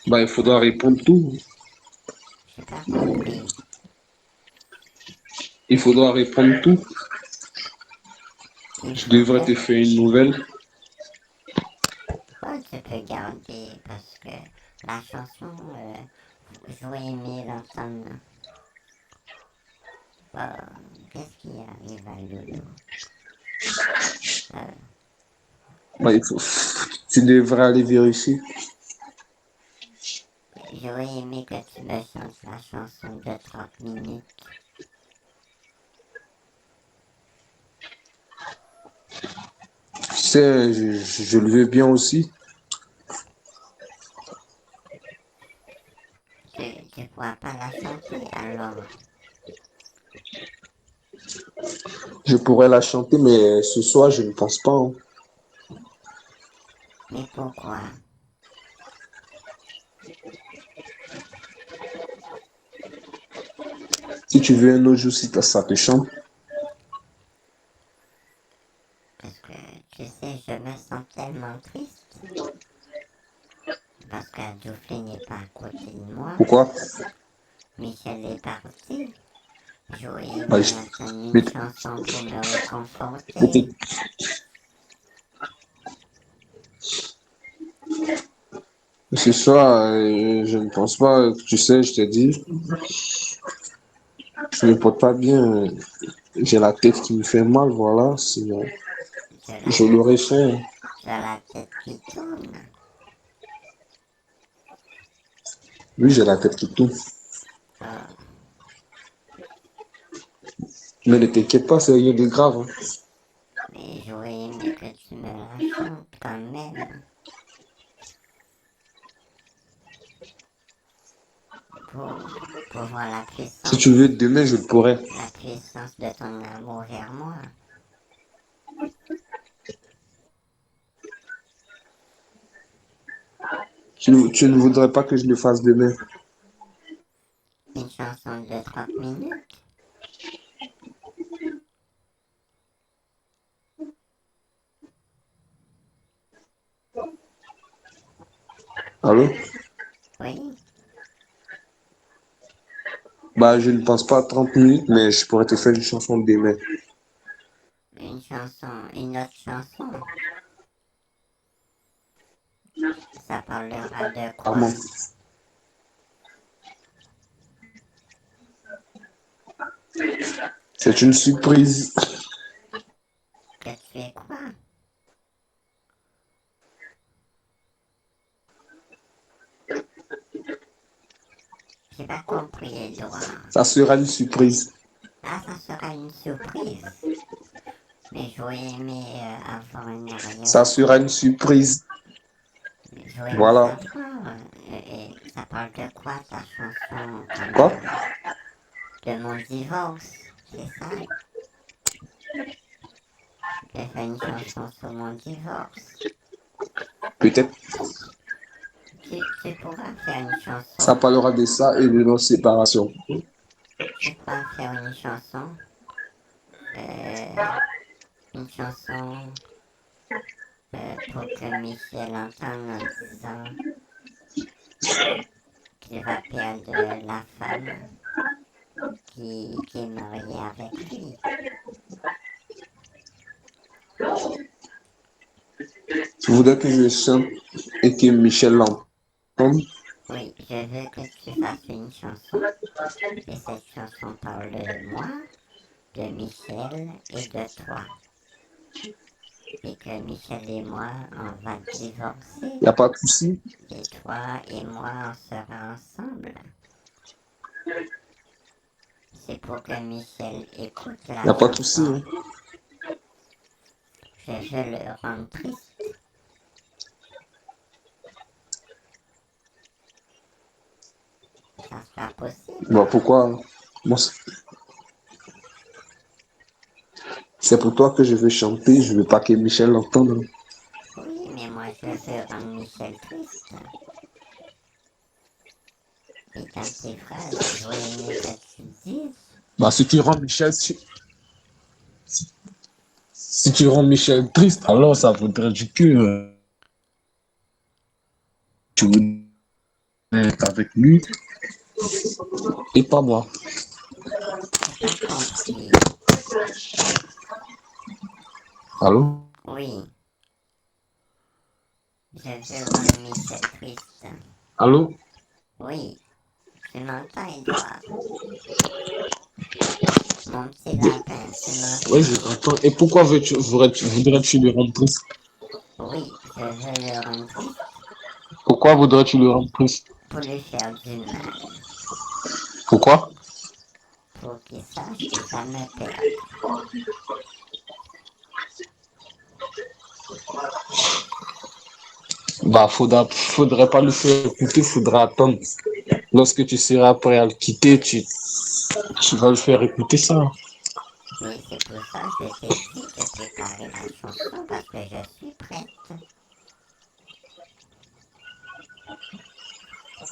Bah, il faudra répondre tout. J'ai pas compris. Il faudra répondre tout. Il Je faut devrais te que... faire une nouvelle. Ouais, tu peux garder, parce que la chanson, j'aurais aimé l'entendre. Qu'est-ce qui arrive à Lolo? Euh, Bah, tu devrais aller vérifier. J'aurais aimé que tu me chantes la chanson de 30 minutes. Tu sais, je le veux bien aussi. Tu pourras pas la chanter, alors. Je pourrais la chanter, mais ce soir, je ne pense pas, hein. Mais pourquoi? Si tu veux un autre jour, si ça te chante. Parce que, tu sais, je me sens tellement triste. Parce que Duflé n'est pas à côté de moi. Pourquoi? Michel est parti. J'aurais Bah, aimé entendre une mais chanson pour me réconforter. peut-être- ce soir, je ne pense pas. Tu sais, je t'ai dit, je ne me porte pas bien. J'ai la tête qui me fait mal, voilà. Sinon, Tu as je la, l'aurais fait. tu as la tête qui tourne. Oui, j'ai la tête qui tourne. Oh, Mais ne t'inquiète pas, c'est rien de grave, hein. mais j'aurais aimé que tu me la chantes quand même. Pour, pour voir Si tu veux, demain, je le pourrais. la puissance de ton amour vers moi. Tu ne voudrais pas que je le fasse demain. Une chanson de 30 minutes. Allô? Oui, Bah, je ne pense pas à 30 minutes, mais je pourrais te faire une chanson demain. une autre chanson. Ça parlera de quoi? Vraiment. C'est une surprise. Que tu fais quoi? J'ai pas compris, Edouard. Ça sera une surprise. Ah, ça sera une surprise. Mais j'aurais aimé avoir une Ça arrière-plan. sera une surprise. J'aurais aimé Voilà. savoir. Et ça parle de quoi ta chanson quand Quoi? même? De mon divorce, c'est ça? Je fais une chanson sur mon divorce. Peut-être. Tu pourras faire une Ça chanson. parlera de ça et de notre séparation. Tu pourras faire euh, une chanson pour que Michel entende en disant qu'il va perdre la femme qui est mariée avec lui. Tu voudrais que je chante et que Michel l'entende? Oui, je veux que tu fasses une chanson et cette chanson parle de moi de Michel et de toi. Et que Michel et moi, on va divorcer. Y a pas de souci. Et toi et moi, on sera ensemble. C'est pour que Michel écoute la Y a pas de souci. chanson. Hein. Je veux le rendre triste. Ça sera possible. Bon, pourquoi? Moi, c'est pour toi que je veux chanter. Je veux pas que Michel l'entende. Oui, mais moi je veux rendre Michel triste. Et dans tes phrases, j'aurais aimé que tu dises. Bah, si tu rends Michel triste, alors ça voudrait dire que tu veux être avec lui et pas moi. J'ai pas compris. Allô? Oui, je veux rendre Michel triste. Allô? Oui, tu m'entends, Edouard? Mon petit lapin, tu Oui, m'entends? je t'entends. Et pourquoi voudrais-tu le rendre triste? Oui, je veux le rendre triste Pourquoi voudrais-tu le rendre triste? pour lui faire du mal, Pourquoi? pour qu'il sache qu'il va me perdre. Bah, faudrait pas le faire écouter, faudra attendre. Lorsque tu seras prêt à le quitter, tu vas le faire écouter ça. Oui, c'est pour ça que je t'ai dit de préparer la chanson parce que je suis prête.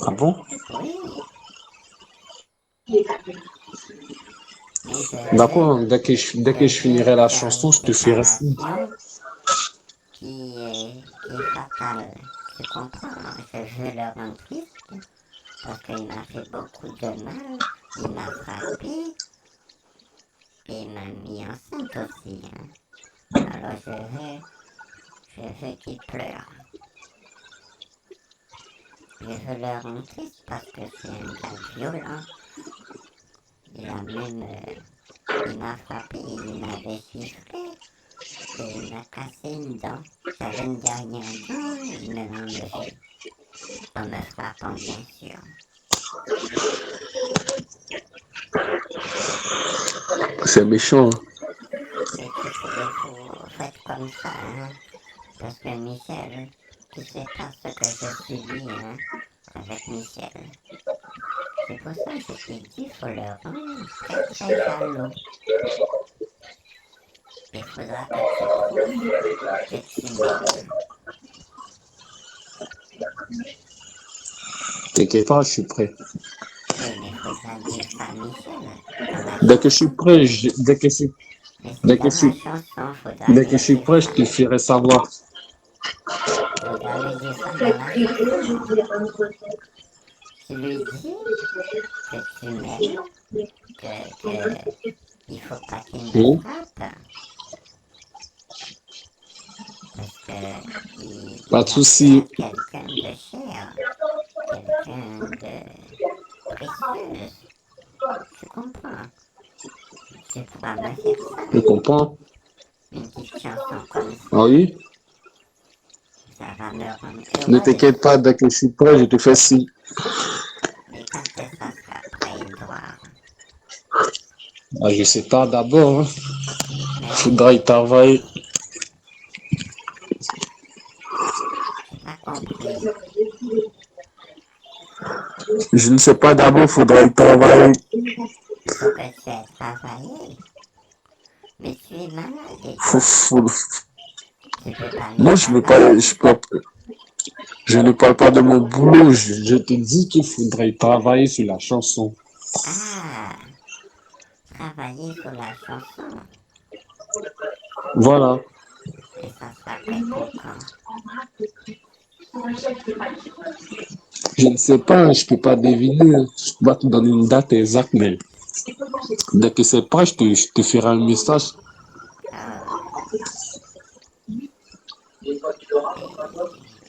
Ah bon? Oui, mais D'accord, dès que je je veux finirai la faire une chanson, je te ferai signe. séparation qui est fatale. Tu comprends? Je veux le rendre triste parce qu'il m'a fait beaucoup de mal. Il m'a frappé et il m'a mis enceinte aussi. Hein. Alors je veux qu'il pleure. Je veux le rendre triste parce que c'est un gars violent. Il a même, il m'a frappé, il m'avait giflé et il m'a cassé une dent. J'avais une dernière dent, il me l'a enlevée. En me frappant, bien sûr. C'est méchant. Hein. Il faut être comme ça, hein. Parce que Michel, tu sais pas ce que je subis, hein, avec Michel. C'est pour ça que je t'ai dit, faut le rendre très très jaloux. Il faudra que tu prouves que tu m'aimes. T'inquiète pas, je suis prêt. Oui, mais il faudra dire ça à Michel dans la Dès que je suis chanson. prêt, Mais c'est dès que dans je la suis, chanson, faudra dès que lui je suis dire prêt, je ça. te ferai savoir. Faudra lui dire ça dans la chanson. Tu lui dis que tu m'aimes, que il faut pas qu'il me Oui, frappe, parce que pas de il a souci. tué quelqu'un de cher, quelqu'un de précieux. Tu comprends? Tu pourras me faire ça. Tu comprends? Une petite chanson comme Ah ça, oui? ça va me rendre Ne heureuse. t'inquiète pas, dès que je suis prêt, je te fais signe. Mais quand est-ce que ça sera prêt, Edouard? Ah, je sais pas d'abord. Hein. Mais oui, Faudra y travailler. j'ai pas compris. Je ne sais pas d'abord, faudra y travailler. Il faut que tu aies travaillé. Mais tu es malade, Faut, Edouard. faut, Tu peux pas aller Moi, travailler. je ne parle pas de mon boulot. Je te dis qu'il faudrait travailler sur la chanson. Ah, travailler sur la chanson. Voilà. Et ça sera prêt pour quand? Je ne sais pas, je peux pas deviner. Je peux pas te donner une date exacte, mais dès que c'est prêt, je te ferai un message. Ah,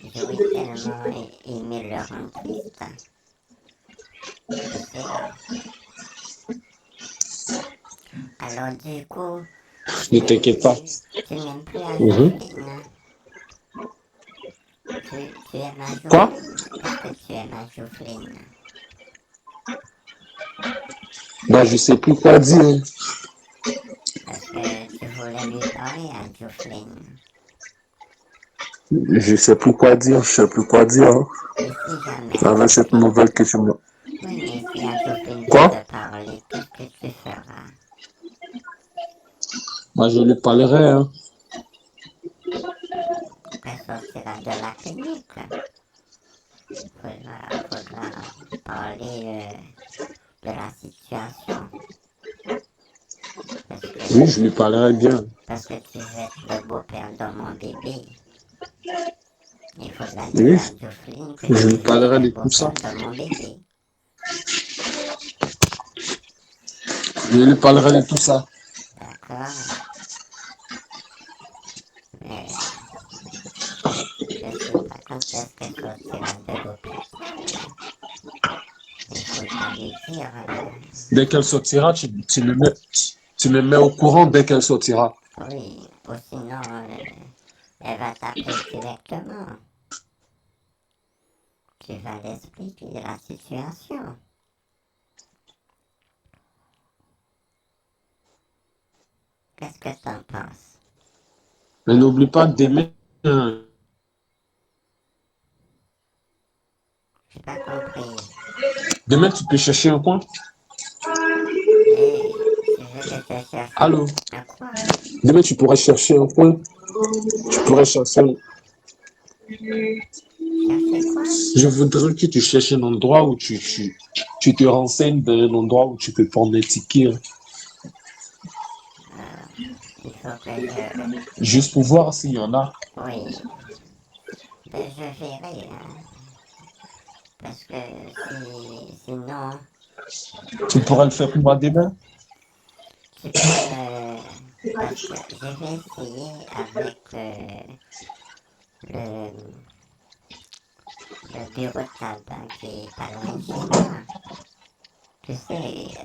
et j'aurais tellement aimé le rendre triste. Tu sais. Alors Alors du coup, Ne t'inquiète pas. tu n'aimes plus à Mhm. Jocelyne. Tu aimes à Quoi? Jocelyne. Est-ce que tu aimes à Jocelyne? Bah, je sais plus quoi dire. Parce que tu voulais lui parler à Jocelyne. Je sais plus quoi dire. Je sais plus quoi dire, hein. Et si jamais à Avec cette Jocelyne... nouvelle que tu me... Oui, mais si à Jocelyne veut Quoi? te parler, qu'est-ce que tu feras? Bah, je lui parlerai, hein. Elle sortira de la clinique. Faudra parler de la situation. Parce Oui, je que, lui parlerai bien. parce que tu veux être le beau-père de mon bébé. Il faudra dire Oui, à Jocelyne que je tu lui veux être parlerai le de tout ça. beau-père de mon bébé. Je lui parlerai de tout ça. D'accord? Mais je sais pas quand est-ce qu'elle sortira de l'hôpital. Il faudra lui dire, Dès qu'elle sortira, tu me mets au courant dès qu'elle sortira. oui, ou sinon, elle va t'appeler directement. Tu vas l'expliquer la situation. Qu'est-ce que t'en penses? Mais n'oublie pas que demain, J'ai pas compris. demain, tu peux chercher un coin. Et tu veux que je cherche Allô? un quoi? Demain, tu pourrais chercher un coin. Tu pourrais chercher. Chercher quoi? Je voudrais que tu cherches un endroit où tu te renseignes d'un endroit où tu peux prendre des tickets. Il faut que je... Juste pour voir s'il y en a. Oui, ben je verrai, hein. Parce que sinon, Tu pourrais le faire pour moi demain. tu peux me... Parce que je vais essayer avec le, le bureau de tabac qui est pas loin de chez moi. Tu sais,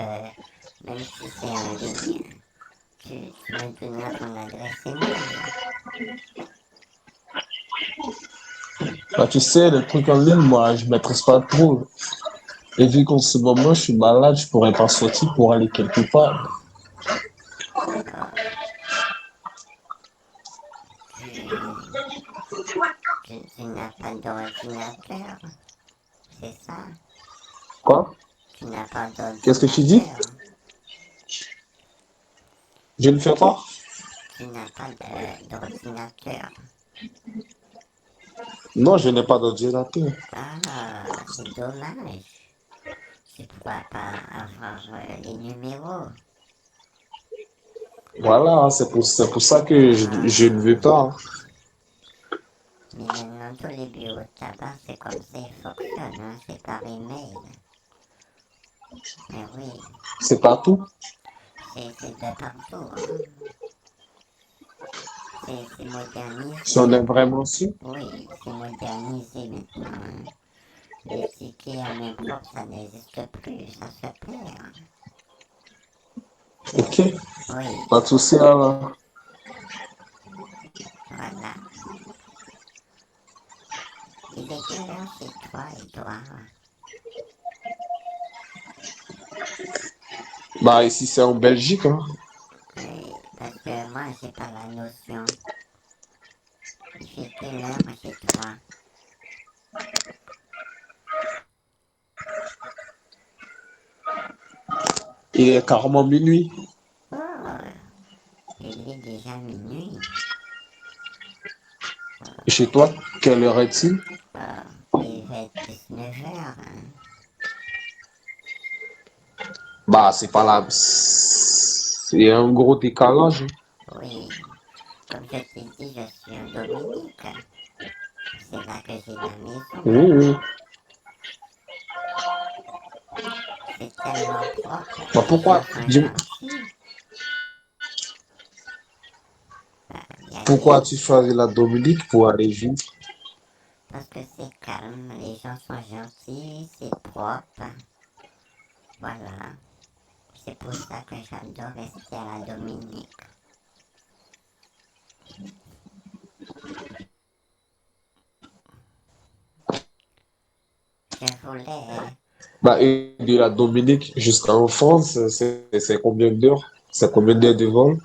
même si c'est en ligne, tu me donneras ton adresse email. Bah, tu sais, le truc en ligne, moi, je ne maîtrise pas trop. Et vu qu'en ce moment, je suis malade, je pourrais pas sortir pour aller quelque part. Euh, tu, tu n'as pas d'ordinateur, c'est ça? Quoi? Tu n'as pas Qu'est-ce que tu dis? d'ordinateur. Je ne fais pas? Tu n'as pas d'ordinateur. Non, je n'ai pas d'ordinateur. Ah, c'est dommage. Tu ne pourras pas avoir les numéros. Voilà, hein, c'est pour ça que je ne veux Ah, pas, hein. mais maintenant tous les bureaux de tabac, c'est comme ça, ils fonctionnent, hein, c'est par email. Mais oui, C'est partout. c'est de partout, hein. C'est Si on modernisé. est vraiment sûr. Oui, c'est modernisé maintenant, hein. Les tickets à main propre, ça n'existe plus, ça se perd. Ok, Oui, pas de souci alors. voilà. Il est quelle heure chez toi, Edouard? Bah, ici, c'est en Belgique, hein. Oui, parce que moi, j'ai pas la notion. Il fait quelle heure chez toi? Il est carrément minuit. Oh, il est déjà minuit. Et chez toi, quelle heure est-il? Il va être 19 heures, hein. Bah, c'est pas là. C'est un gros décalage. Oui, comme je t'ai dit, je suis en Dominique. C'est là que j'ai la maison. Oui, oui. C'est tellement propre, Bah, les gens pourquoi, sont gentils. Y a- pourquoi tu choisis la Dominique pour aller vivre? parce que c'est calme, les gens sont gentils, c'est propre. Voilà, C'est pour ça que j'adore rester à la Dominique. Je voulais Bah, et de la Dominique jusqu'en France, c'est combien d'heures? C'est combien d'heures de vol?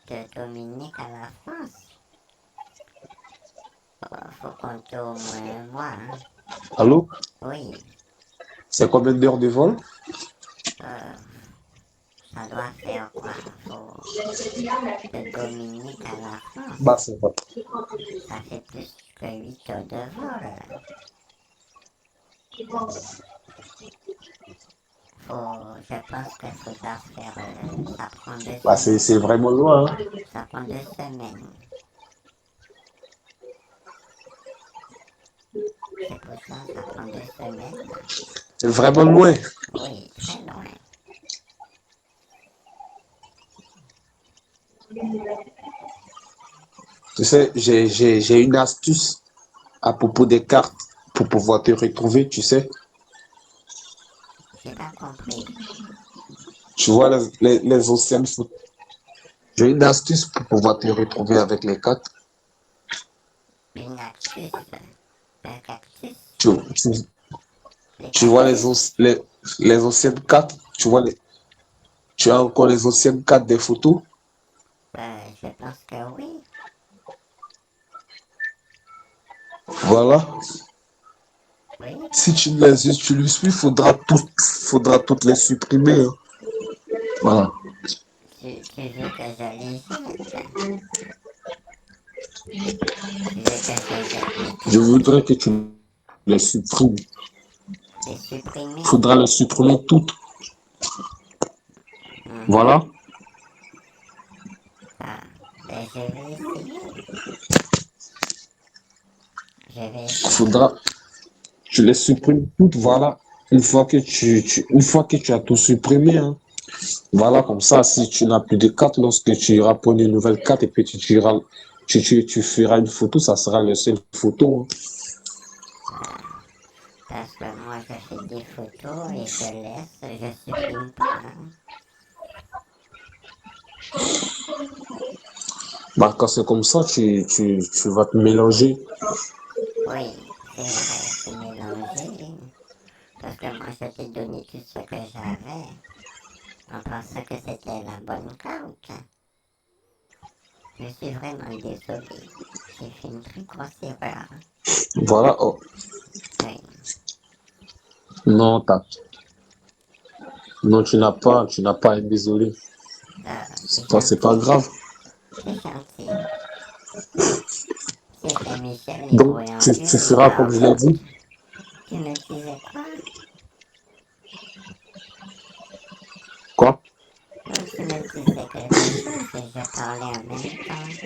de Dominique à la France. Faut compter au moins un mois. Hein. Allô? Oui, C'est combien d'heures de vol? euh, ça doit faire quoi? Faut de Dominique à la Bah, France. c'est vrai. Ça fait plus que 8 heures de vol. Je pense qu'il faudra faire. Ça prend deux Bah, c'est semaines. vraiment loin, hein. Ça prend 2 semaines. C'est pour ça, ça prend 2 semaines. C'est vraiment loin. Oui, très loin. Tu sais, j'ai une astuce à propos des cartes pour pouvoir te retrouver, tu sais. J'ai pas compris. Tu vois les anciennes photos. J'ai une astuce pour pouvoir te retrouver avec les cartes. Une cactus. Un cactus. Tu, tu, Les tu vois cactus. les anciennes cartes, tu as encore les anciennes cartes des photos. Je pense que oui. Voilà. Oui. Si tu ne les utilises plus, faudra toutes les supprimer, hein. Voilà. Tu veux que je les jette? Tu veux que je jette mes Je cartes? voudrais que tu les supprimes. Les supprimer? Faudra les supprimer toutes. Mhm. Voilà. Ah, je vais essayer. Je vais essayer. Faudra, tu les supprimes toutes. Voilà. Une fois que tu as tout supprimé, hein. Voilà, comme ça, si tu n'as plus de carte, lorsque tu iras prendre une nouvelle carte et puis tu feras une photo, ça sera la seule photo, hein. Parce que moi, je fais des photos et je laisse, je supprime pas. Hein. Bah, quand c'est comme ça, tu vas te mélanger. Oui, c'est vrai, c'est mélangé. Parce que moi, je t'ai donné tout ce que j'avais en pensant que c'était la bonne carte. Je suis vraiment désolé. J'ai fait une très grosse erreur. Voilà. Oh. Oui, Non, non, tu n'as pas à être désolé. c'est C'est pas gentil. grave. C'est gentil. C'est que Michel Donc, Niveau est en tu New feras comme York. je l'ai dit. Tu me disais quoi? Quoi? Non, tu me disais quelque chose et je parlais en même temps.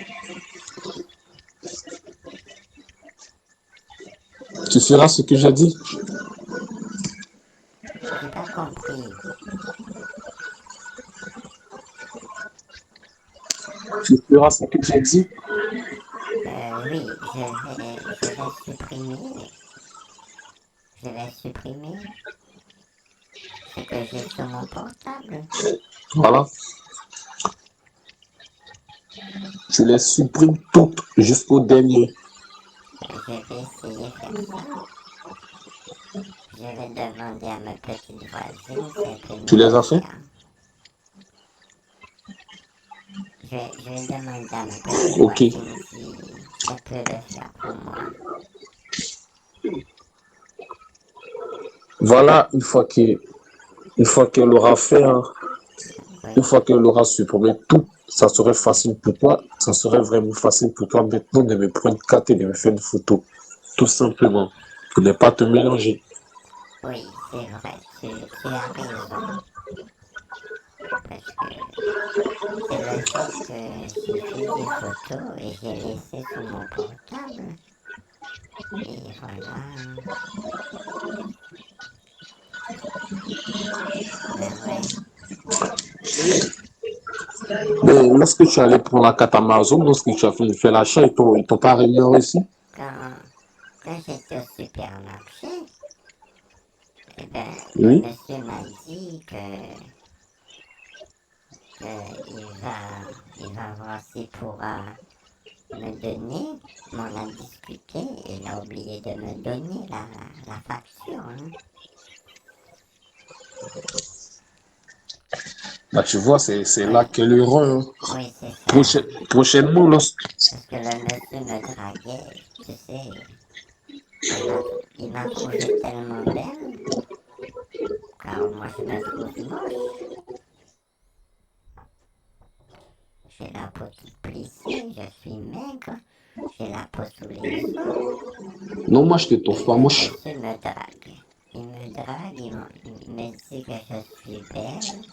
Tu feras ce que j'ai dit. J'ai pas compris. Tu feras ce que j'ai dit. Oui, je vais supprimer. Je vais supprimer ce que j'ai sur mon portable. Voilà. Tu les supprimes toutes jusqu'au dernier. Je vais essayer de faire ça. Je vais demander à ma petite voisine si elle peut Tu me les le as fait? faire. Je vais demander à ma petite Ok. voisine si elle peut le faire pour moi. Voilà, une fois qu'elle aura fait, hein, une Oui, fois qu'elle aura supprimé tout, ça serait facile pour toi. Ça serait vraiment facile pour toi maintenant de me prendre une carte et de me faire une photo. Tout simplement. Pour ne pas te mélanger. oui, c'est vrai, tu as raison. Parce que c'est le jour que j'ai fait des photos et j'ai laissé sur mon portable. Et voilà. Ben ouais. Mais lorsque tu allais prendre la carte Amazon, lorsque tu as fait l'achat, ils t'ont pas rémunéré ici? Quand, quand j'étais au supermarché, eh ben, le Oui. monsieur m'a dit que il va voir s'il pourra me donner, mais on a discuté et il a oublié de me donner la facture. Hein. Bah, tu vois, c'est là Oui, qu'est l'erreur. oui, c'est ça. Prochainement, Parce que le monsieur me draguait, tu sais. Il m'a trouvé tellement belle, car moi je me trouve moche. J'ai la peau toute plissée, je suis maigre, j'ai la peau sous les os. non, moi, je te trouve Et pas le moche. monsieur me drague. Il me dit que je suis belle.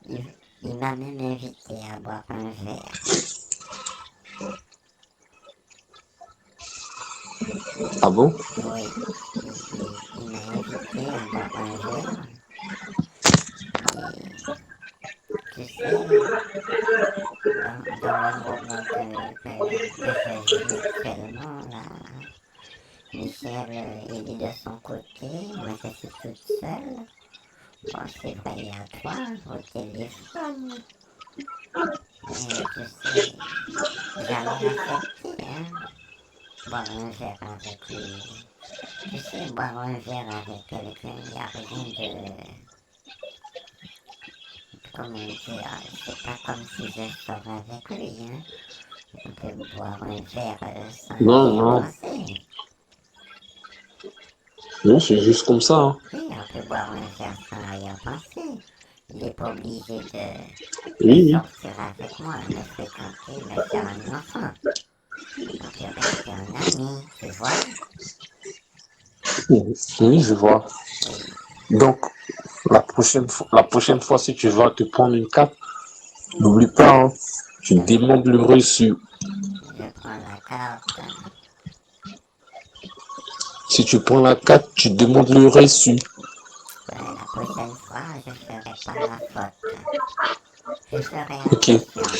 Il, il m'a même invité à boire un verre. Ah bon? Oui, il m'a invité à boire un verre. Et tu sais, dans le moment que je vis actuellement, là, Michel, il est de son côté, moi je suis toute seule. Bon, c'est vrai, il y a toi au téléphone, mais tu sais, j'allais accepter, hein, boire un verre avec lui. Tu sais, boire un verre avec quelqu'un, il n'y a rien de, comment dire, c'est pas comme si je sors avec lui, hein. On peut boire un verre sans Non, y non. penser. Non, c'est juste comme ça, hein. Oui, on peut boire un verre sans arrière-pensée. Il n'est pas obligé de Oui, sortir avec moi, me fréquenter, me faire un enfant. On peut rester un ami, tu vois? oui. Oui, je vois. Oui, Donc, la prochaine fois, si tu vas te prendre une carte, n'oublie pas, hein, tu je, demandes le reçu. je prends la carte. Si tu prends la carte, tu demandes le reçu. Ben, la prochaine fois, je ne ferai pas la faute. Je ferai Ok. attention.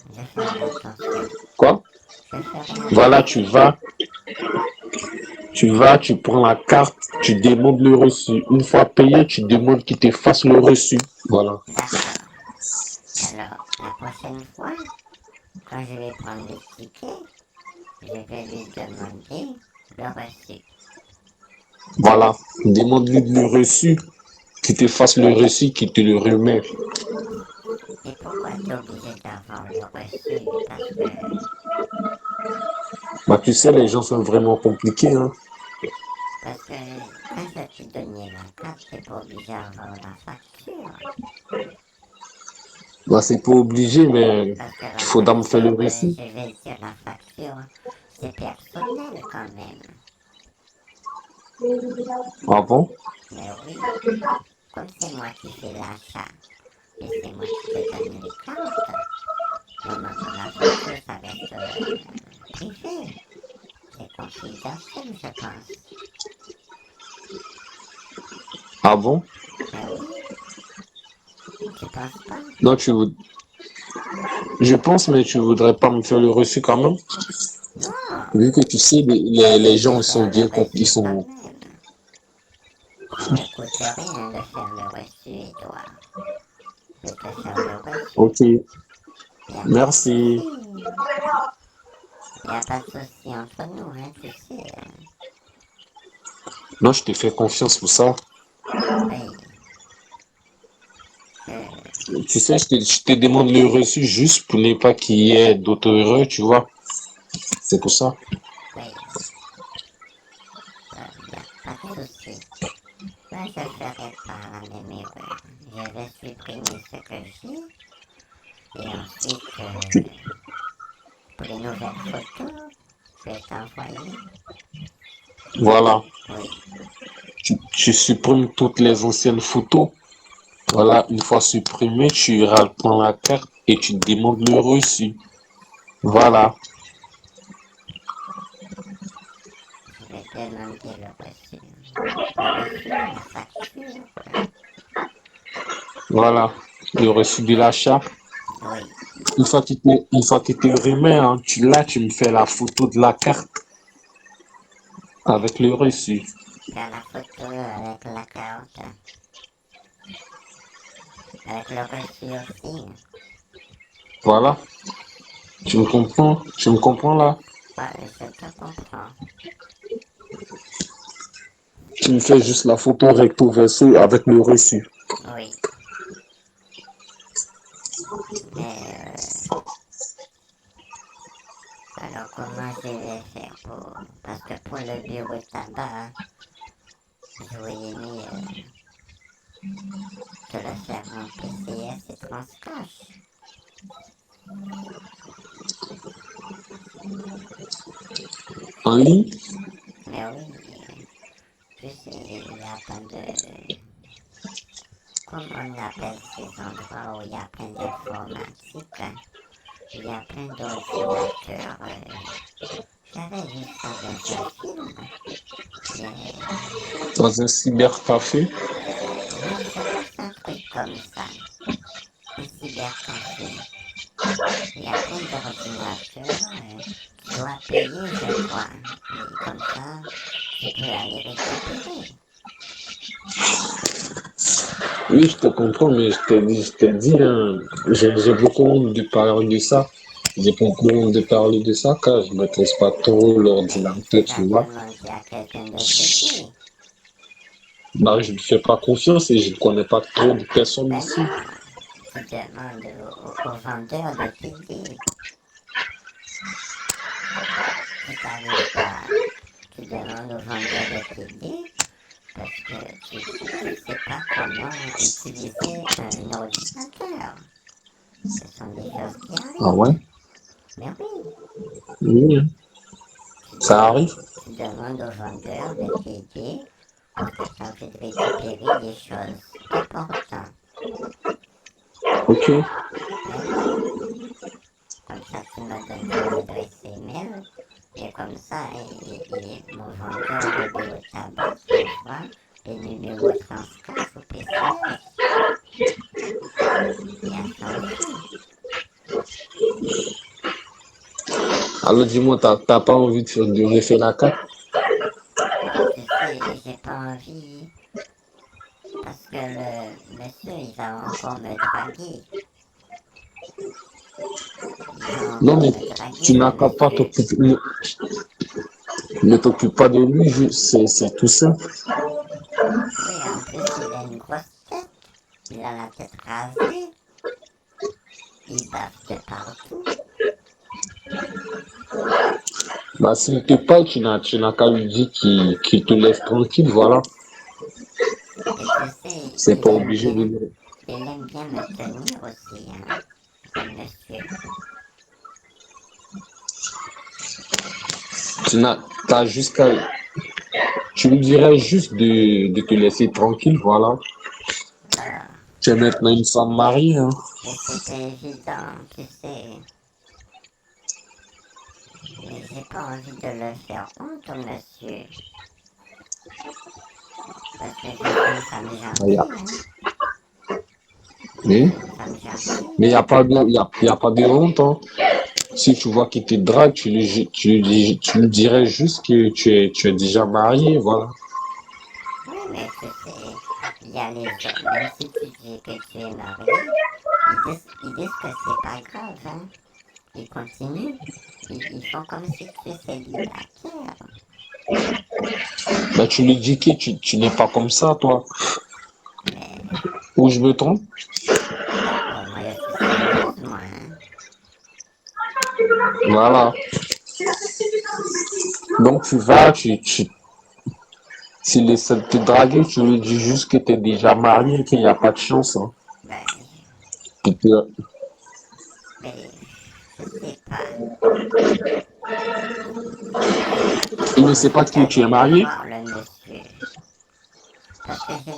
Je ferai attention. Quoi? Je ferai Voilà, attention. tu prends la carte, tu demandes le reçu. Une fois payé, tu demandes qu'il te fasse le reçu. Voilà. D'accord. Alors, la prochaine fois, quand je vais prendre le ticket, je vais lui demander le reçu. Voilà. Demande-lui le reçu, qu'il te fasse le reçu, qu'il te le remet. Et pourquoi tu es obligé d'avoir le reçu? Bah, tu sais, les gens sont vraiment compliqués, hein. Parce que quand je t'ai donné la carte, tu n'es pas obligé d'avoir la facture. Bah, c'est pas obligé, mais Parce que il la faudra me faire le facture, reçu. je vais dire la facture, c'est personnel quand même. Ah bon? Mais oui, comme c'est moi qui fais l'achat et c'est moi qui te donne les cartes, la facture, ça reste privé. C'est confidentiel, je pense. Ah bon? Mais oui, tu penses pas? Non, je pense, mais tu voudrais pas me faire le reçu quand même? Non, Vu que tu sais, je les vais te gens sont faire le bien reçu compliqués. quand même. Ça me coûte rien de faire le reçu, et toi. Je vais te faire le reçu. Ok, Il n'y a pas de merci. souci. Il n'y a pas de souci entre nous, hein, tu sais. Hein. Non, je te fais confiance pour ça. Oui, je, Tu sais, je te demande le reçu juste pour ne pas qu'il y ait d'autres erreurs, tu vois. C'est pour ça. oui, il n'y a pas de souci. Ben, je ne ferai pas la même erreur. Je vais supprimer ce que j'ai et ensuite, pour les nouvelles photos, je vais t'envoyer. Voilà. Oui, Tu supprimes toutes les anciennes photos. Voilà, une fois supprimé, tu iras prendre la carte et tu demandes le reçu. Voilà. je vais demander le reçu. Le reçu, la facture. Voilà. Le reçu de l'achat. Oui, Une fois qu'il te remet, hein, là, tu me fais la photo de la carte avec le reçu. faire la photo avec la carte. Avec le reçu aussi. Voilà. Tu me comprends? Tu me comprends là? Ouais, je te comprends. Tu me fais juste la photo recto verso avec le reçu. Oui. Mais alors comment je vais faire pour... Parce que pour le bureau de tabac, j'aurais aimé te le faire en PCS et transcash. En ligne? Mais oui, tu sais, il n'y a pas de... Comment on appelle ces endroits où il y a plein d'informatique, hein? Il y a plein d'ordinateurs. J'avais vu ça dans un film. Mais Dans un cybercafé? oui, je pense un truc comme ça. Un cybercafé. Il y a plein d'ordinateurs. Tu dois payer, je crois. Et comme ça, tu peux aller récupérer. Oui, je te comprends, mais je t'ai dit, hein, j'ai beaucoup honte de parler de ça. J'ai beaucoup honte de parler de ça car je ne maîtrise pas trop Mais tu l'ordinateur, vas tu vois. demander à quelqu'un de t'aider. Bah, je ne fais pas confiance et je ne connais pas trop de personnes Ben ici. non, tu demandes au vendeur de t'aider. Si tu n'arrives pas, tu demandes au vendeur de t'aider parce que tu sais pas comment utiliser un ordinateur. Ce sont des choses qui Ah arrivent. ouais? Mais oui, Oui, hein. tu Ça demandes, arrive? tu demandes au vendeur de t'aider parce que tu as envie de récupérer des choses importantes. Ok. Mais oui, comme ça tu me donnes ton adresse email et comme ça mon vendeur de bureau de tabac t'envoie les numéros transcash au PCS. Il y a ça aussi. Alors dis-moi, t'as pas envie de me faire la carte? Tu sais, j'ai pas envie parce que le monsieur il va encore me draguer. Il va Non, encore mais me draguer tu le n'as qu'à pas monsieur. t'occuper. Ne t'occupe pas de lui, c'est tout simple. Oui, en plus il a une grosse tête. Il a la tête rasée. Il bave de partout. Bah, s'il te parle, tu n'as qu'à lui dire qu'il te laisse tranquille, voilà. Et tu sais, C'est pas obligé de. il aime bien me tenir aussi, hein, le monsieur. Tu n'as, t'as juste qu'à. Tu lui dirais juste de te laisser tranquille, voilà. Voilà. Tu es maintenant une femme mariée, hein. Et c'est pas évident, tu sais. Mais j'ai pas envie de le faire honte au monsieur. Parce que je suis une femme Ah, gentille, hein. Je Oui. suis une femme gentille. Mais il n'y a pas de, y a pas de honte, hein. Si tu vois qu'il te drague, tu lui dirais juste que tu es déjà marié, voilà. Oui, mais tu sais, il y a les hommes, même si tu dis que tu es marié, ils disent que c'est pas grave, hein. Ils continuent. Ils font comme si tu es célibataire. Bah, tu lui dis que tu n'es pas comme ça, toi. Mais Ou je me trompe? oh, moi je suis sérieuse, moi, hein. Voilà. Donc tu vas, s'il essaie de te draguer, tu lui dis juste que tu es déjà marié, qu'il n'y a pas de chance, hein. Ben, Puis que- mais je sais pas. J'ai pas trop il ne sait pas envie que tu es d'aller le marié. voir, le monsieur. Parce que j'ai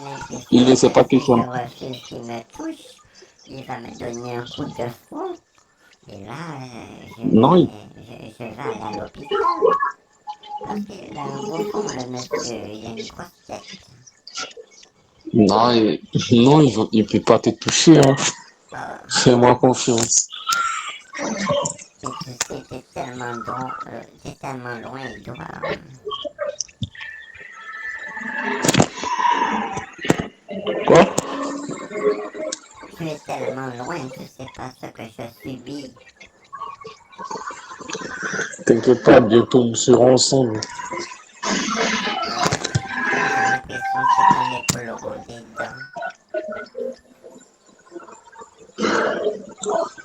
Il ne l'impression sait que pas que si tu es je marié. refuse qu'il me touche, il va me donner un coup de fouet. Et là, Non, je vais aller à l'hôpital. Parce qu'il a un beau fond, le monsieur. Il a une grosse tête. non, non, il peut pas te toucher, hein. Oh, Fais-moi confiance. et tu sais, t'es tellement loin, il doit. Quoi? Tu tellement loin, tu sais pas ce que je subis. T'inquiète pas, bientôt nous serons ensemble. J'ai l'impression que c'est pas les poules des dents.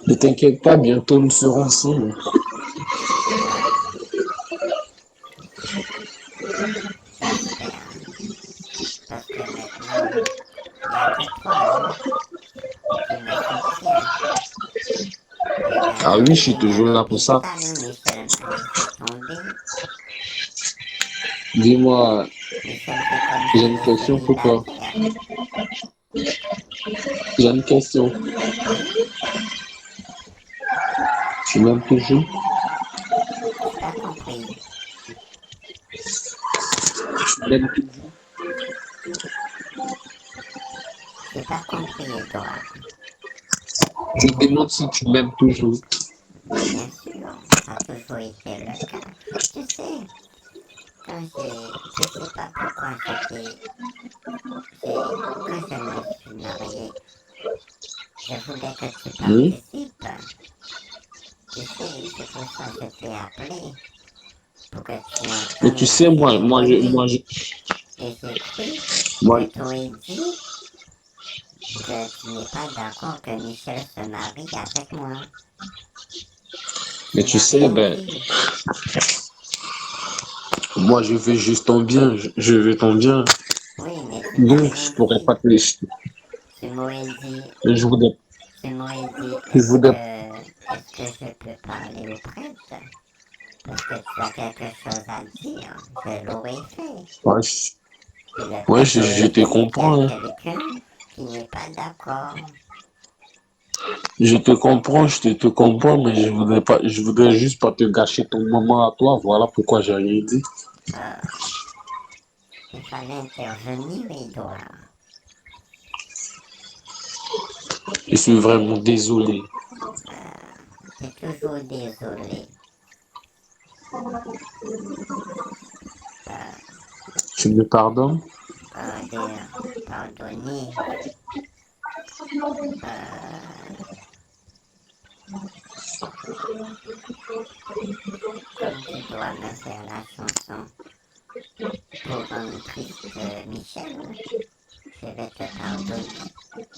Ne t'inquiète pas, bientôt nous serons ensemble. J'espère. Parce que maintenant, il n'y a que toi, hein, qui me soutiens. Parce Ah oui, je qu'avec suis lui à toujours là pour ça. l'hôpital, Michel m'a laissé tomber. Dis-moi, Michel fait comme j'ai s'il une est question pour toi. célibataire. J'ai une question. Oui, Tu m'aimes toujours? j'ai pas compris. Tu m'aimes toujours? J'ai pas compris, Edouard. Je demande si tu m'aimes toujours. Mais bien sûr, ça a toujours été le cas. Tu sais, je sais pas pourquoi quand je me suis mariée, je voulais que tu Oui. participes. Tu sais, c'est pour ça que je t'ai appelé, pour que tu Mais entendes tu ma sais, cérémonie. Et j'ai cru, moi, je t'aurais dit que tu n'es pas d'accord que Michel se marie avec moi. mais Tu tu n'as sais, rien ben, dit. moi, je veux juste ton bien. Je veux ton bien. Oui, mais tu n'as Donc, rien je pourrais dit. pas te laisser. Tu m'aurais dit, Je voudrais, tu m'aurais dit, je voudrais, est-ce que je peux parler au prêtre? Parce que tu as quelque chose à dire. Je l'aurais fait. ouais, Puis le ouais, prêtre je aurait te dit qu'il y a comprends, hein. quelqu'un qui n'est pas d'accord. Je te comprends, te comprends, mais je voudrais juste pas te gâcher ton moment à toi. Voilà pourquoi j'ai rien dit. Il fallait intervenir, Edouard. Je suis vraiment désolé. T'es toujours désolé. Tu me pardonnes? Pardonner. Comme tu dois me faire la chanson pour rendre triste Michel, je vais te pardonner.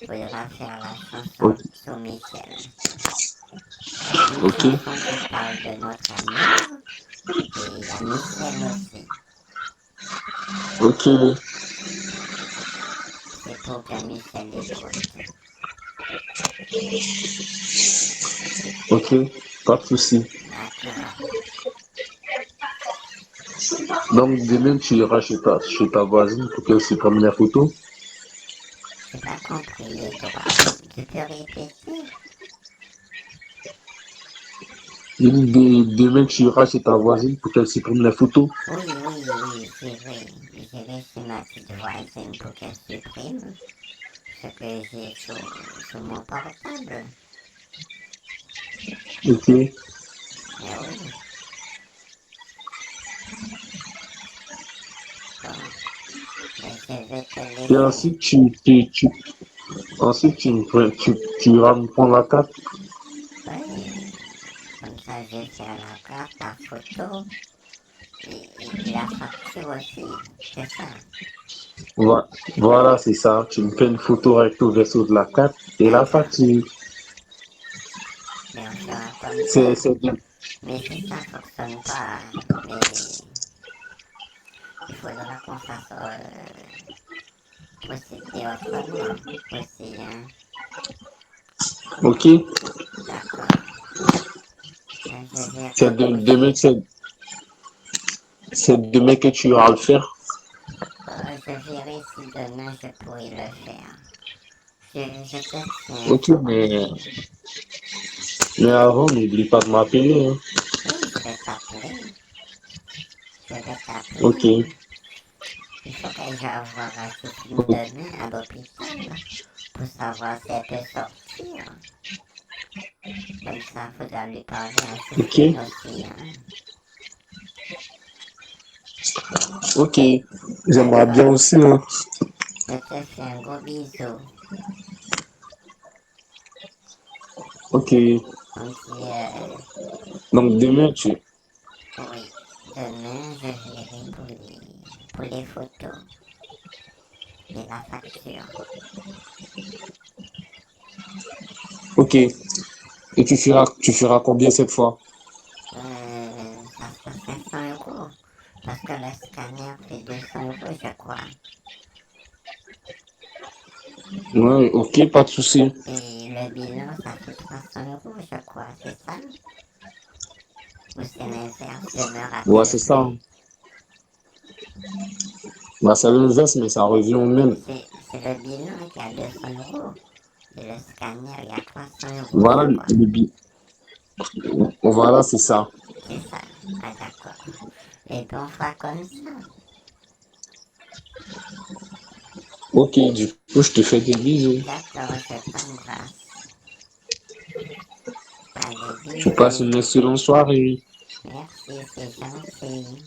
Faudra faire la chanson Ok. sur Michel. Une Ok. chanson qui parle de notre amour et il y a Michel aussi. Ok. C'est pour que Michel écoute. Ok. Pas de souci. D'accord. Donc, demain, tu iras chez ta voisine pour qu'elle se prenne la photo. J'ai pas compris, Edouard. Tu peux répéter? Demain, tu iras chez ta voisine pour qu'elle se prenne la photo. Oui, oui, oui, j'irai. J'irai chez ma petite voisine pour qu'elle supprime ce que j'ai sur mon portable. Ok. Eh oui, bon, ben je vais te Et laisser. ensuite, ensuite, tu iras me prendre la carte. Oui, comme ça je vais faire la carte, la photo et puis la facture aussi. C'est ça. Voilà, c'est ça. Tu me fais une photo avec le vaisseau de la carte et la D'accord. facture. Mais on fera comme ça. C'est bien. Mais si ça fonctionne pas, mais il faudra qu'on fasse procéder autrement aussi, hein. Ok. D'accord. Ben, je vais C'est demain, raccrocher. c'est demain que tu iras le faire. Je verrai si demain je pourrai le faire. Je te tiens Ok, informé. mais avant, n'oublie pas de m'appeler, hein. Oui, je vais t'appeler. Je vais Ok. t'appeler. Il faut que j'aille voir Joséphine demain à l'hôpital pour savoir si elle peut sortir. Comme ça, il faudra lui parler à Ok. Joséphine aussi, hein. Ok. J'aimerais bien D'accord. aussi, hein. Je te fais un gros bisou. Ok. On dit, Donc demain, tu... oui, demain, je verrai pour les photos et la facture. Ok. Et tu feras combien cette fois? Ça sera 500 euros. Parce que le scanner fait 200 euros, je crois. Ouais, ok, pas de souci. Et le bilan, ça fait 300 euros, je crois. C'est ça? Ou c'est l'inverse? Je me Ouais, rappelle c'est ça, plus. hein. Bah, c'est l'inverse, mais ça revient au même. C'est le bilan qui a 200 euros. Et le scanner, il y a 300 euros, je Voilà crois. Voilà, c'est ça. C'est ça. Ah, d'accord. Et puis on fera comme ça. Ok, du coup, je te fais des bisous. D'accord, je t'embrasse. Allez, Tu passes bisous. une excellente soirée. Merci, c'est gentil.